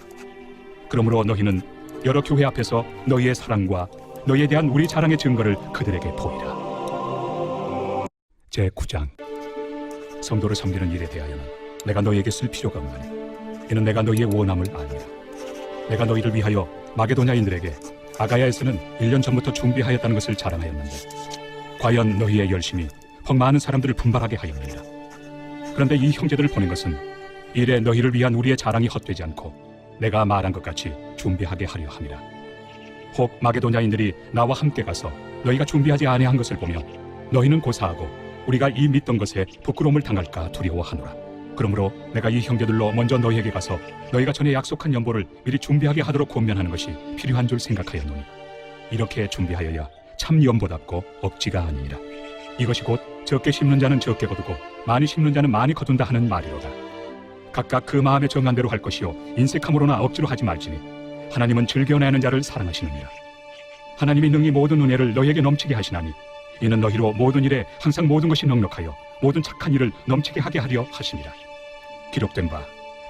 그러므로 너희는 여러 교회 앞에서 너희의 사랑과 너희에 대한 우리 자랑의 증거를 그들에게 보이라. 제9장. 성도를 섬기는 일에 대하여는 내가 너희에게 쓸 필요가 없나니 이는 내가 너희의 원함을 아니라. 내가 너희를 위하여 마게도냐인들에게 아가야에서는 1년 전부터 준비하였다는 것을 자랑하였는데 과연 너희의 열심이 혹 많은 사람들을 분발하게 하였느니라. 그런데 이 형제들을 보낸 것은 이래 너희를 위한 우리의 자랑이 헛되지 않고 내가 말한 것 같이 준비하게 하려 함이라. 혹 마게도냐인들이 나와 함께 가서 너희가 준비하지 아니한 것을 보며 너희는 고사하고 우리가 이 믿던 것에 부끄러움을 당할까 두려워하노라. 그러므로 내가 이 형제들로 먼저 너희에게 가서 너희가 전에 약속한 연보를 미리 준비하게 하도록 권면하는 것이 필요한 줄 생각하였노니 이렇게 준비하여야 참 연보답고 억지가 아니니라. 이것이 곧 적게 심는 자는 적게 거두고 많이 심는 자는 많이 거둔다 하는 말이로다. 각각 그 마음에 정한 대로 할 것이요 인색함으로나 억지로 하지 말지니 하나님은 즐겨내는 자를 사랑하시느니라. 하나님이 능히 모든 은혜를 너희에게 넘치게 하시나니 이는 너희로 모든 일에 항상 모든 것이 넉넉하여 모든 착한 일을 넘치게 하게 하려 하시니라. 기록된 바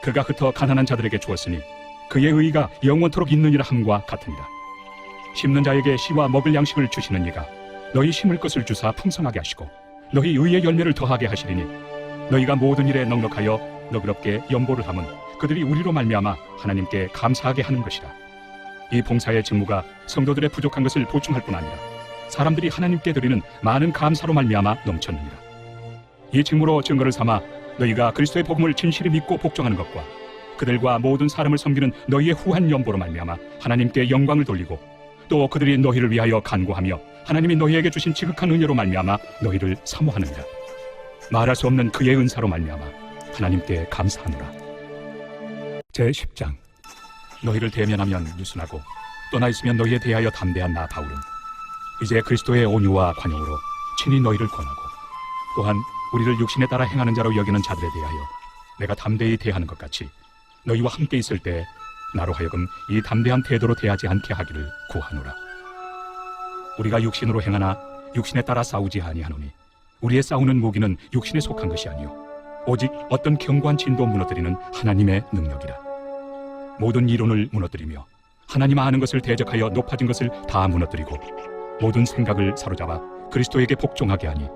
그가 흩어 가난한 자들에게 주었으니 그의 의가 영원토록 있느니라 함과 같으니라. 심는 자에게 씨와 먹을 양식을 주시는 이가 너희 심을 것을 주사 풍성하게 하시고 너희 의의 열매를 더하게 하시리니 너희가 모든 일에 넉넉하여 너그럽게 연보를 함은 그들이 우리로 말미암아 하나님께 감사하게 하는 것이라. 이 봉사의 직무가 성도들의 부족한 것을 보충할 뿐 아니라 사람들이 하나님께 드리는 많은 감사로 말미암아 넘쳤느니라. 이 직무로 증거를 삼아 너희가 그리스도의 복음을 진실히 믿고 복종하는 것과 그들과 모든 사람을 섬기는 너희의 후한 연보로 말미암아 하나님께 영광을 돌리고 또 그들이 너희를 위하여 간구하며 하나님이 너희에게 주신 지극한 은혜로 말미암아 너희를 사모하느니라. 말할 수 없는 그의 은사로 말미암아 하나님께 감사하노라. 제10장. 너희를 대면하면 유순하고 떠나 있으면 너희에 대하여 담대한 나 바울은 이제 그리스도의 온유와 관용으로 친히 너희를 권하고 또한 우리를 육신에 따라 행하는 자로 여기는 자들에 대하여 내가 담대히 대하는 것 같이 너희와 함께 있을 때 나로 하여금 이 담대한 태도로 대하지 않게 하기를 구하노라. 우리가 육신으로 행하나 육신에 따라 싸우지 아니하노니 우리의 싸우는 무기는 육신에 속한 것이 아니요 오직 어떤 견고한 진도 무너뜨리는 하나님의 능력이라. 모든 이론을 무너뜨리며 하나님 아는 것을 대적하여 높아진 것을 다 무너뜨리고 모든 생각을 사로잡아 그리스도에게 복종하게 하니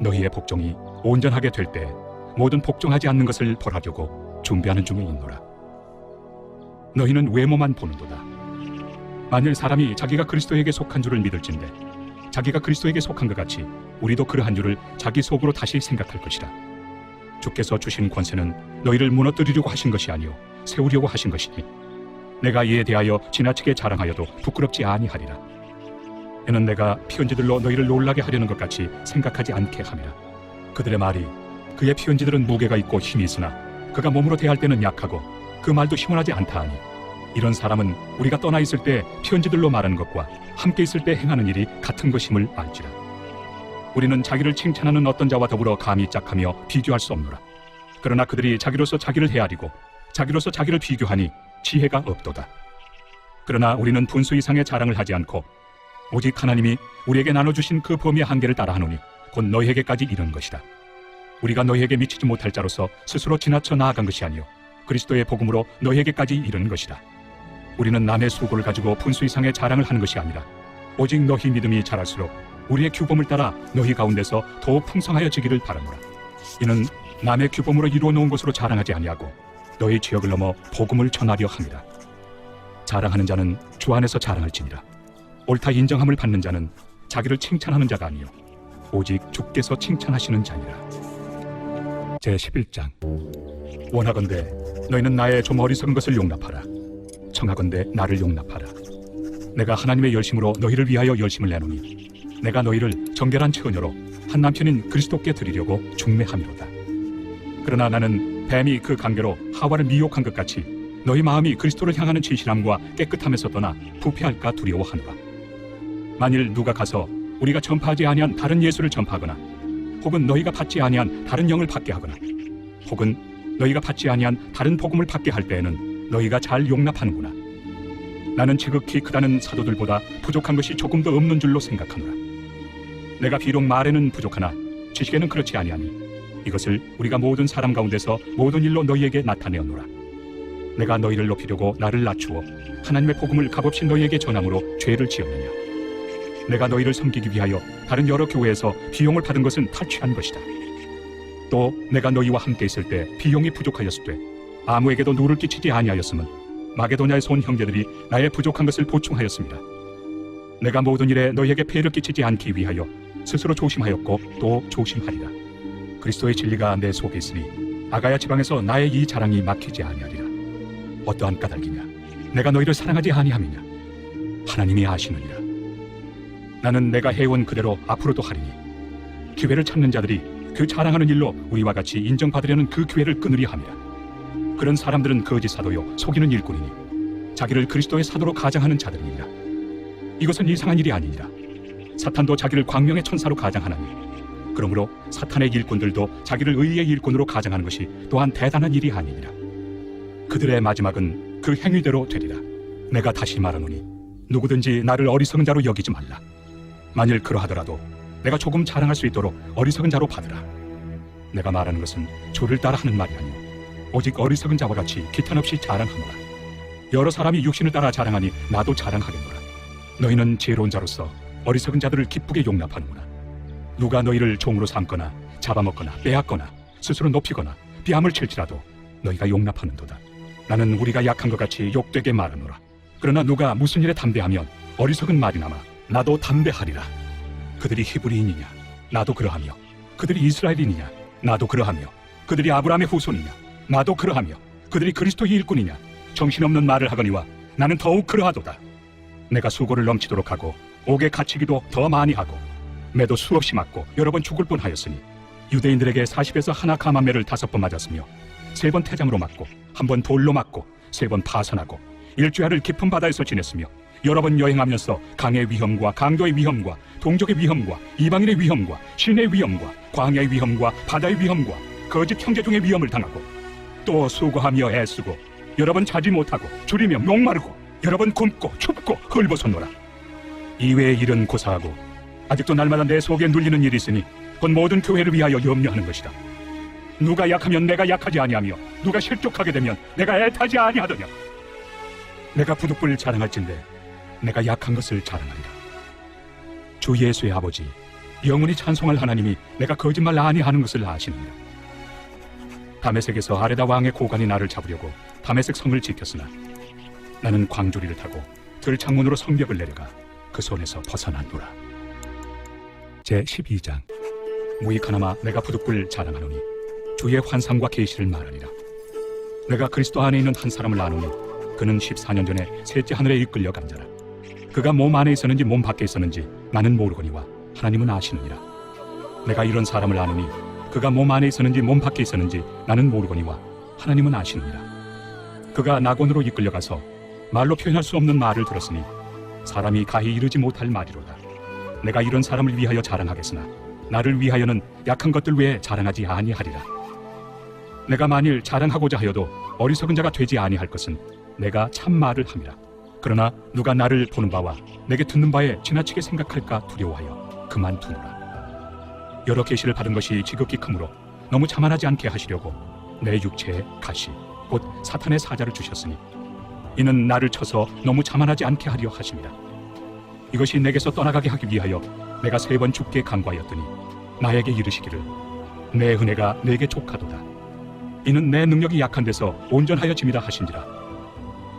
너희의 복종이 온전하게 될 때 모든 복종하지 않는 것을 벌하려고 준비하는 중에 있노라. 너희는 외모만 보는도다. 만일 사람이 자기가 그리스도에게 속한 줄을 믿을진대 자기가 그리스도에게 속한 것 같이 우리도 그러한 줄을 자기 속으로 다시 생각할 것이라. 주께서 주신 권세는 너희를 무너뜨리려고 하신 것이 아니요 세우려고 하신 것이니 내가 이에 대하여 지나치게 자랑하여도 부끄럽지 아니하리라. 이는 내가 피언지들로 너희를 놀라게 하려는 것 같이 생각하지 않게 함이라. 그들의 말이 그의 피언지들은 무게가 있고 힘이 있으나 그가 몸으로 대할 때는 약하고 그 말도 시원하지 않다 하니 이런 사람은 우리가 떠나 있을 때 피언지들로 말하는 것과 함께 있을 때 행하는 일이 같은 것임을 알지라. 우리는 자기를 칭찬하는 어떤 자와 더불어 감히 짝하며 비교할 수 없노라. 그러나 그들이 자기로서 자기를 헤아리고 자기로서 자기를 비교하니 지혜가 없도다. 그러나 우리는 분수 이상의 자랑을 하지 않고 오직 하나님이 우리에게 나눠주신 그 범위의 한계를 따라하노니 곧 너희에게까지 이른 것이다. 우리가 너희에게 미치지 못할 자로서 스스로 지나쳐 나아간 것이 아니요 그리스도의 복음으로 너희에게까지 이른 것이다. 우리는 남의 수고를 가지고 분수 이상의 자랑을 하는 것이 아니라 오직 너희 믿음이 자랄수록 우리의 규범을 따라 너희 가운데서 더욱 풍성하여지기를 바라노라. 이는 남의 규범으로 이루어 놓은 것으로 자랑하지 아니하고 너희 지역을 넘어 복음을 전하려 함이라. 자랑하는 자는 주 안에서 자랑할지니라. 옳다 인정함을 받는 자는 자기를 칭찬하는 자가 아니요 오직 주께서 칭찬하시는 자니라. 제11장. 원하건대 너희는 나의 좀 어리석은 것을 용납하라. 청하건대 나를 용납하라. 내가 하나님의 열심으로 너희를 위하여 열심을 내노니 내가 너희를 정결한 처녀로 한 남편인 그리스도께 드리려고 중매함이로다. 그러나 나는 뱀이 그 관계로 하와를 미혹한 것 같이 너희 마음이 그리스도를 향하는 진실함과 깨끗함에서 떠나 부패할까 두려워하노라. 만일 누가 가서 우리가 전파하지 아니한 다른 예수를 전파하거나 혹은 너희가 받지 아니한 다른 영을 받게 하거나 혹은 너희가 받지 아니한 다른 복음을 받게 할 때에는 너희가 잘 용납하는구나. 나는 지극히 크다는 사도들보다 부족한 것이 조금 더 없는 줄로 생각하노라. 내가 비록 말에는 부족하나 지식에는 그렇지 아니하니 이것을 우리가 모든 사람 가운데서 모든 일로 너희에게 나타내었노라. 내가 너희를 높이려고 나를 낮추어 하나님의 복음을 값없이 너희에게 전함으로 죄를 지었느냐. 내가 너희를 섬기기 위하여 다른 여러 교회에서 비용을 받은 것은 탈취한 것이다. 또 내가 너희와 함께 있을 때 비용이 부족하였을 때 아무에게도 누를 끼치지 아니하였음은 마게도냐에서 온 형제들이 나의 부족한 것을 보충하였습니다. 내가 모든 일에 너희에게 폐를 끼치지 않기 위하여 스스로 조심하였고 또 조심하리라. 그리스도의 진리가 내 속에 있으니 아가야 지방에서 나의 이 자랑이 막히지 아니하리라. 어떠한 까닭이냐? 내가 너희를 사랑하지 아니함이냐? 하나님이 아시느니라. 나는 내가 해온 그대로 앞으로도 하리니 기회를 찾는 자들이 그 자랑하는 일로 우리와 같이 인정받으려는 그 기회를 끊으려 함이라. 그런 사람들은 거짓 사도요 속이는 일꾼이니 자기를 그리스도의 사도로 가장하는 자들이니라. 이것은 이상한 일이 아니니라. 사탄도 자기를 광명의 천사로 가장하나니 그러므로 사탄의 일꾼들도 자기를 의의 일꾼으로 가장하는 것이 또한 대단한 일이 아니니라. 그들의 마지막은 그 행위대로 되리라. 내가 다시 말하노니 누구든지 나를 어리석은 자로 여기지 말라. 만일 그러하더라도 내가 조금 자랑할 수 있도록 어리석은 자로 받으라. 내가 말하는 것은 조를 따라 하는 말이 아니오 오직 어리석은 자와 같이 기탄 없이 자랑하노라. 여러 사람이 육신을 따라 자랑하니 나도 자랑하겠노라. 너희는 지혜로운 자로서 어리석은 자들을 기쁘게 용납하는구나. 누가 너희를 종으로 삼거나 잡아먹거나 빼앗거나 스스로 높이거나 비함을 칠지라도 너희가 용납하는도다. 나는 우리가 약한 것 같이 욕되게 말하노라. 그러나 누가 무슨 일에 담대하면 어리석은 말이나마 나도 담대하리라. 그들이 히브리인이냐? 나도 그러하며 그들이 이스라엘인이냐? 나도 그러하며 그들이 아브라함의 후손이냐? 나도 그러하며 그들이 그리스도의 일꾼이냐? 정신없는 말을 하거니와 나는 더욱 그러하도다. 내가 수고를 넘치도록 하고 옥에 갇히기도 더 많이 하고 매도 수없이 맞고 여러 번 죽을 뻔하였으니 유대인들에게 40에서 하나 가만매를 5번 맞았으며 3번 태장으로 맞고 1번 돌로 맞고 3번 파선하고 일주야를 깊은 바다에서 지냈으며 여러 번 여행하면서 강의 위험과 강도의 위험과 동족의 위험과 이방인의 위험과 신의 위험과 광야의 위험과 바다의 위험과 거짓 형제 중의 위험을 당하고 또 수고하며 애쓰고 여러 번 자지 못하고 줄이며 목마르고 여러 번 굶고 춥고 헐벗었노라. 이외의 일은 고사하고 아직도 날마다 내 속에 눌리는 일이 있으니 곧 모든 교회를 위하여 염려하는 것이다. 누가 약하면 내가 약하지 아니하며 누가 실족하게 되면 내가 애타지 아니하더냐. 내가 부득불 자랑할진대 내가 약한 것을 자랑하리라. 주 예수의 아버지 영원히 찬송할 하나님이 내가 거짓말 아니하는 것을 아시느니라. 다메섹에서 아레다 왕의 고관이 나를 잡으려고 다메섹 성을 지켰으나 나는 광주리를 타고 들창문으로 성벽을 내려가 그 손에서 벗어났노라. 제12장. 무익하나마 내가 부득불 자랑하노니 주의 환상과 계시를 말하리라. 내가 그리스도 안에 있는 한 사람을 아노니 그는 14년 전에 셋째 하늘에 이끌려 간 자라. 그가 몸 안에 있었는지 몸 밖에 있었는지 나는 모르거니와 하나님은 아시느니라. 내가 이런 사람을 아노니 그가 몸 안에 있었는지 몸 밖에 있었는지 나는 모르거니와 하나님은 아시느니라. 그가 낙원으로 이끌려가서 말로 표현할 수 없는 말을 들었으니 사람이 가히 이르지 못할 말이로다. 내가 이런 사람을 위하여 자랑하겠으나 나를 위하여는 약한 것들 외에 자랑하지 아니하리라. 내가 만일 자랑하고자 하여도 어리석은 자가 되지 아니할 것은 내가 참 말을 함이라. 그러나 누가 나를 보는 바와 내게 듣는 바에 지나치게 생각할까 두려워하여 그만두노라. 여러 계시를 받은 것이 지극히 크므로 너무 자만하지 않게 하시려고 내 육체에 가시 곧 사탄의 사자를 주셨으니 이는 나를 쳐서 너무 자만하지 않게 하려 하십니다. 이것이 내게서 떠나가게 하기 위하여 내가 3번 죽게 간구하였더니 나에게 이르시기를 내 은혜가 내게 족하도다. 이는 내 능력이 약한 데서 온전하여 짐이다 하신지라.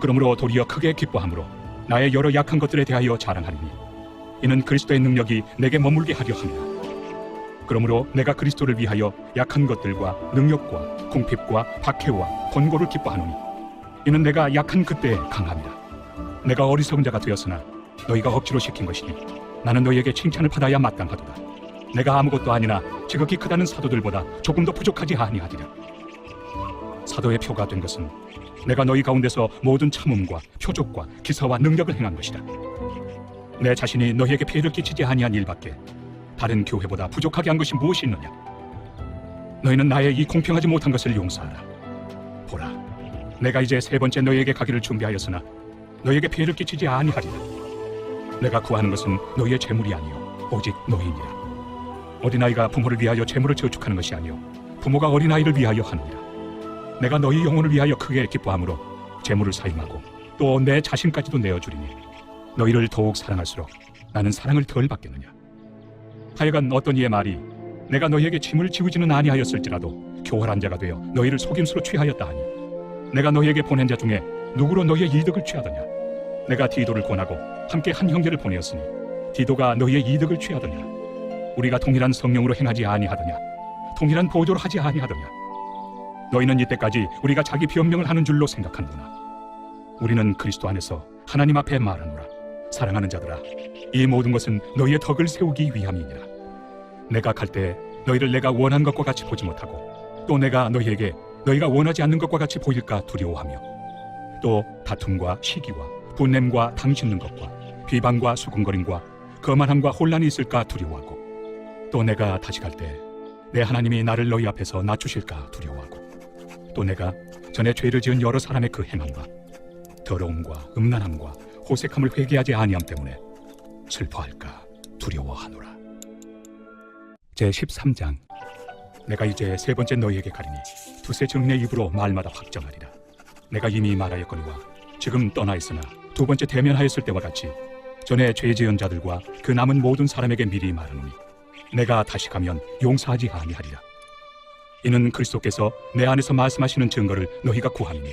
그러므로 도리어 크게 기뻐함으로 나의 여러 약한 것들에 대하여 자랑하리니 이는 그리스도의 능력이 내게 머물게 하려 함이라. 그러므로 내가 그리스도를 위하여 약한 것들과 능력과 궁핍과 박해와 권고를 기뻐하노니 이는 내가 약한 그때에 강함이라. 내가 어리석은 자가 되었으나 너희가 억지로 시킨 것이니 나는 너희에게 칭찬을 받아야 마땅하도다. 내가 아무것도 아니나 지극히 크다는 사도들보다 조금 더 부족하지 아니하리라. 사도의 표가 된 것은 내가 너희 가운데서 모든 참음과 표적과 기사와 능력을 행한 것이다. 내 자신이 너희에게 피해를 끼치지 아니한 일밖에 다른 교회보다 부족하게 한 것이 무엇이 있느냐? 너희는 나의 이 공평하지 못한 것을 용서하라. 보라, 내가 이제 3번째 너희에게 가기를 준비하였으나 너희에게 피해를 끼치지 아니하리라. 내가 구하는 것은 너희의 재물이 아니요 오직 너희니라. 어린아이가 부모를 위하여 재물을 저축하는 것이 아니요 부모가 어린아이를 위하여 하느니라. 내가 너희 영혼을 위하여 크게 기뻐함으로 재물을 사임하고 또 내 자신까지도 내어주리니 너희를 더욱 사랑할수록 나는 사랑을 덜 받겠느냐. 하여간 어떤 이의 말이 내가 너희에게 짐을 지우지는 아니하였을지라도 교활한 자가 되어 너희를 속임수로 취하였다 하니 내가 너희에게 보낸 자 중에 누구로 너희의 이득을 취하더냐. 내가 디도를 권하고 함께 한 형제를 보내었으니 디도가 너희의 이득을 취하더냐. 우리가 동일한 성령으로 행하지 아니하더냐. 동일한 보조를 하지 아니하더냐. 너희는 이때까지 우리가 자기 변명을 하는 줄로 생각하는구나. 우리는 그리스도 안에서 하나님 앞에 말하노라. 사랑하는 자들아, 이 모든 것은 너희의 덕을 세우기 위함이니라. 내가 갈 때 너희를 내가 원한 것과 같이 보지 못하고 또 내가 너희에게 너희가 원하지 않는 것과 같이 보일까 두려워하며 또 다툼과 시기와 분냄과 당짓는 것과 비방과 수군거림과 거만함과 혼란이 있을까 두려워하고 또 내가 다시 갈 때 내 하나님이 나를 너희 앞에서 낮추실까 두려워하고 또 내가 전에 죄를 지은 여러 사람의 그 행함과 더러움과 음란함과 호색함을 회개하지 아니함 때문에 슬퍼할까 두려워하노라. 제13장. 내가 이제 3번째 너희에게 가리니 두세 증인의 입으로 말마다 확정하리라. 내가 이미 말하였거니와 지금 떠나 있으나 2번째 대면하였을 때와 같이 전에 죄 지은 자들과 그 남은 모든 사람에게 미리 말하노니 내가 다시 가면 용서하지 아니하리라. 이는 그리스도께서 내 안에서 말씀하시는 증거를 너희가 구하리니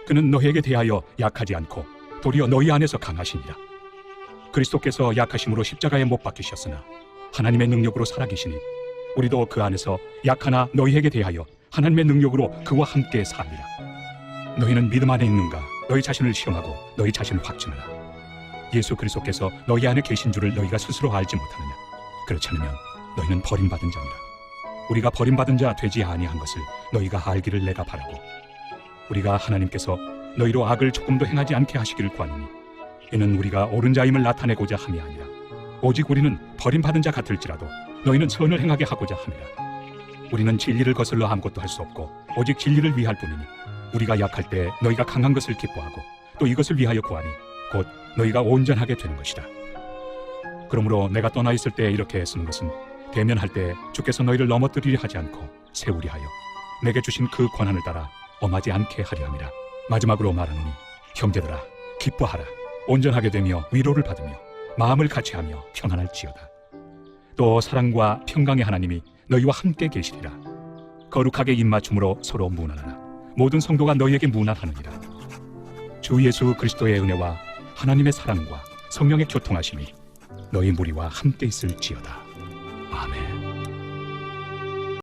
그는 너희에게 대하여 약하지 않고 도리어 너희 안에서 강하시니라. 그리스도께서 약하심으로 십자가에 못 박히셨으나 하나님의 능력으로 살아계시니 우리도 그 안에서 약하나 너희에게 대하여 하나님의 능력으로 그와 함께 사니라. 너희는 믿음 안에 있는가? 너희 자신을 시험하고 너희 자신을 확증하라. 예수 그리스도께서 너희 안에 계신 줄을 너희가 스스로 알지 못하느냐? 그렇지 않으면 너희는 버림받은 자니라. 우리가 버림받은 자 되지 아니한 것을 너희가 알기를 내가 바라고 우리가 하나님께서 너희로 악을 조금도 행하지 않게 하시기를 구하노니 이는 우리가 옳은 자임을 나타내고자 함이 아니라 오직 우리는 버림받은 자 같을지라도 너희는 선을 행하게 하고자 함이라. 우리는 진리를 거슬러 아무것도 할 수 없고 오직 진리를 위할 뿐이니 우리가 약할 때 너희가 강한 것을 기뻐하고 또 이것을 위하여 구하니 곧 너희가 온전하게 되는 것이다. 그러므로 내가 떠나 있을 때 이렇게 쓰는 것은 대면할 때 주께서 너희를 넘어뜨리려 하지 않고 세우리 하여 내게 주신 그 권한을 따라 엄하지 않게 하려 함이라. 마지막으로 말하노니 형제들아 기뻐하라. 온전하게 되며 위로를 받으며 마음을 같이하며 평안할지어다. 또 사랑과 평강의 하나님이 너희와 함께 계시리라. 거룩하게 입맞춤으로 서로 문안하라. 모든 성도가 너희에게 문안하느니라. 주 예수 그리스도의 은혜와 하나님의 사랑과 성령의 교통하심이 너희 무리와 함께 있을지어다.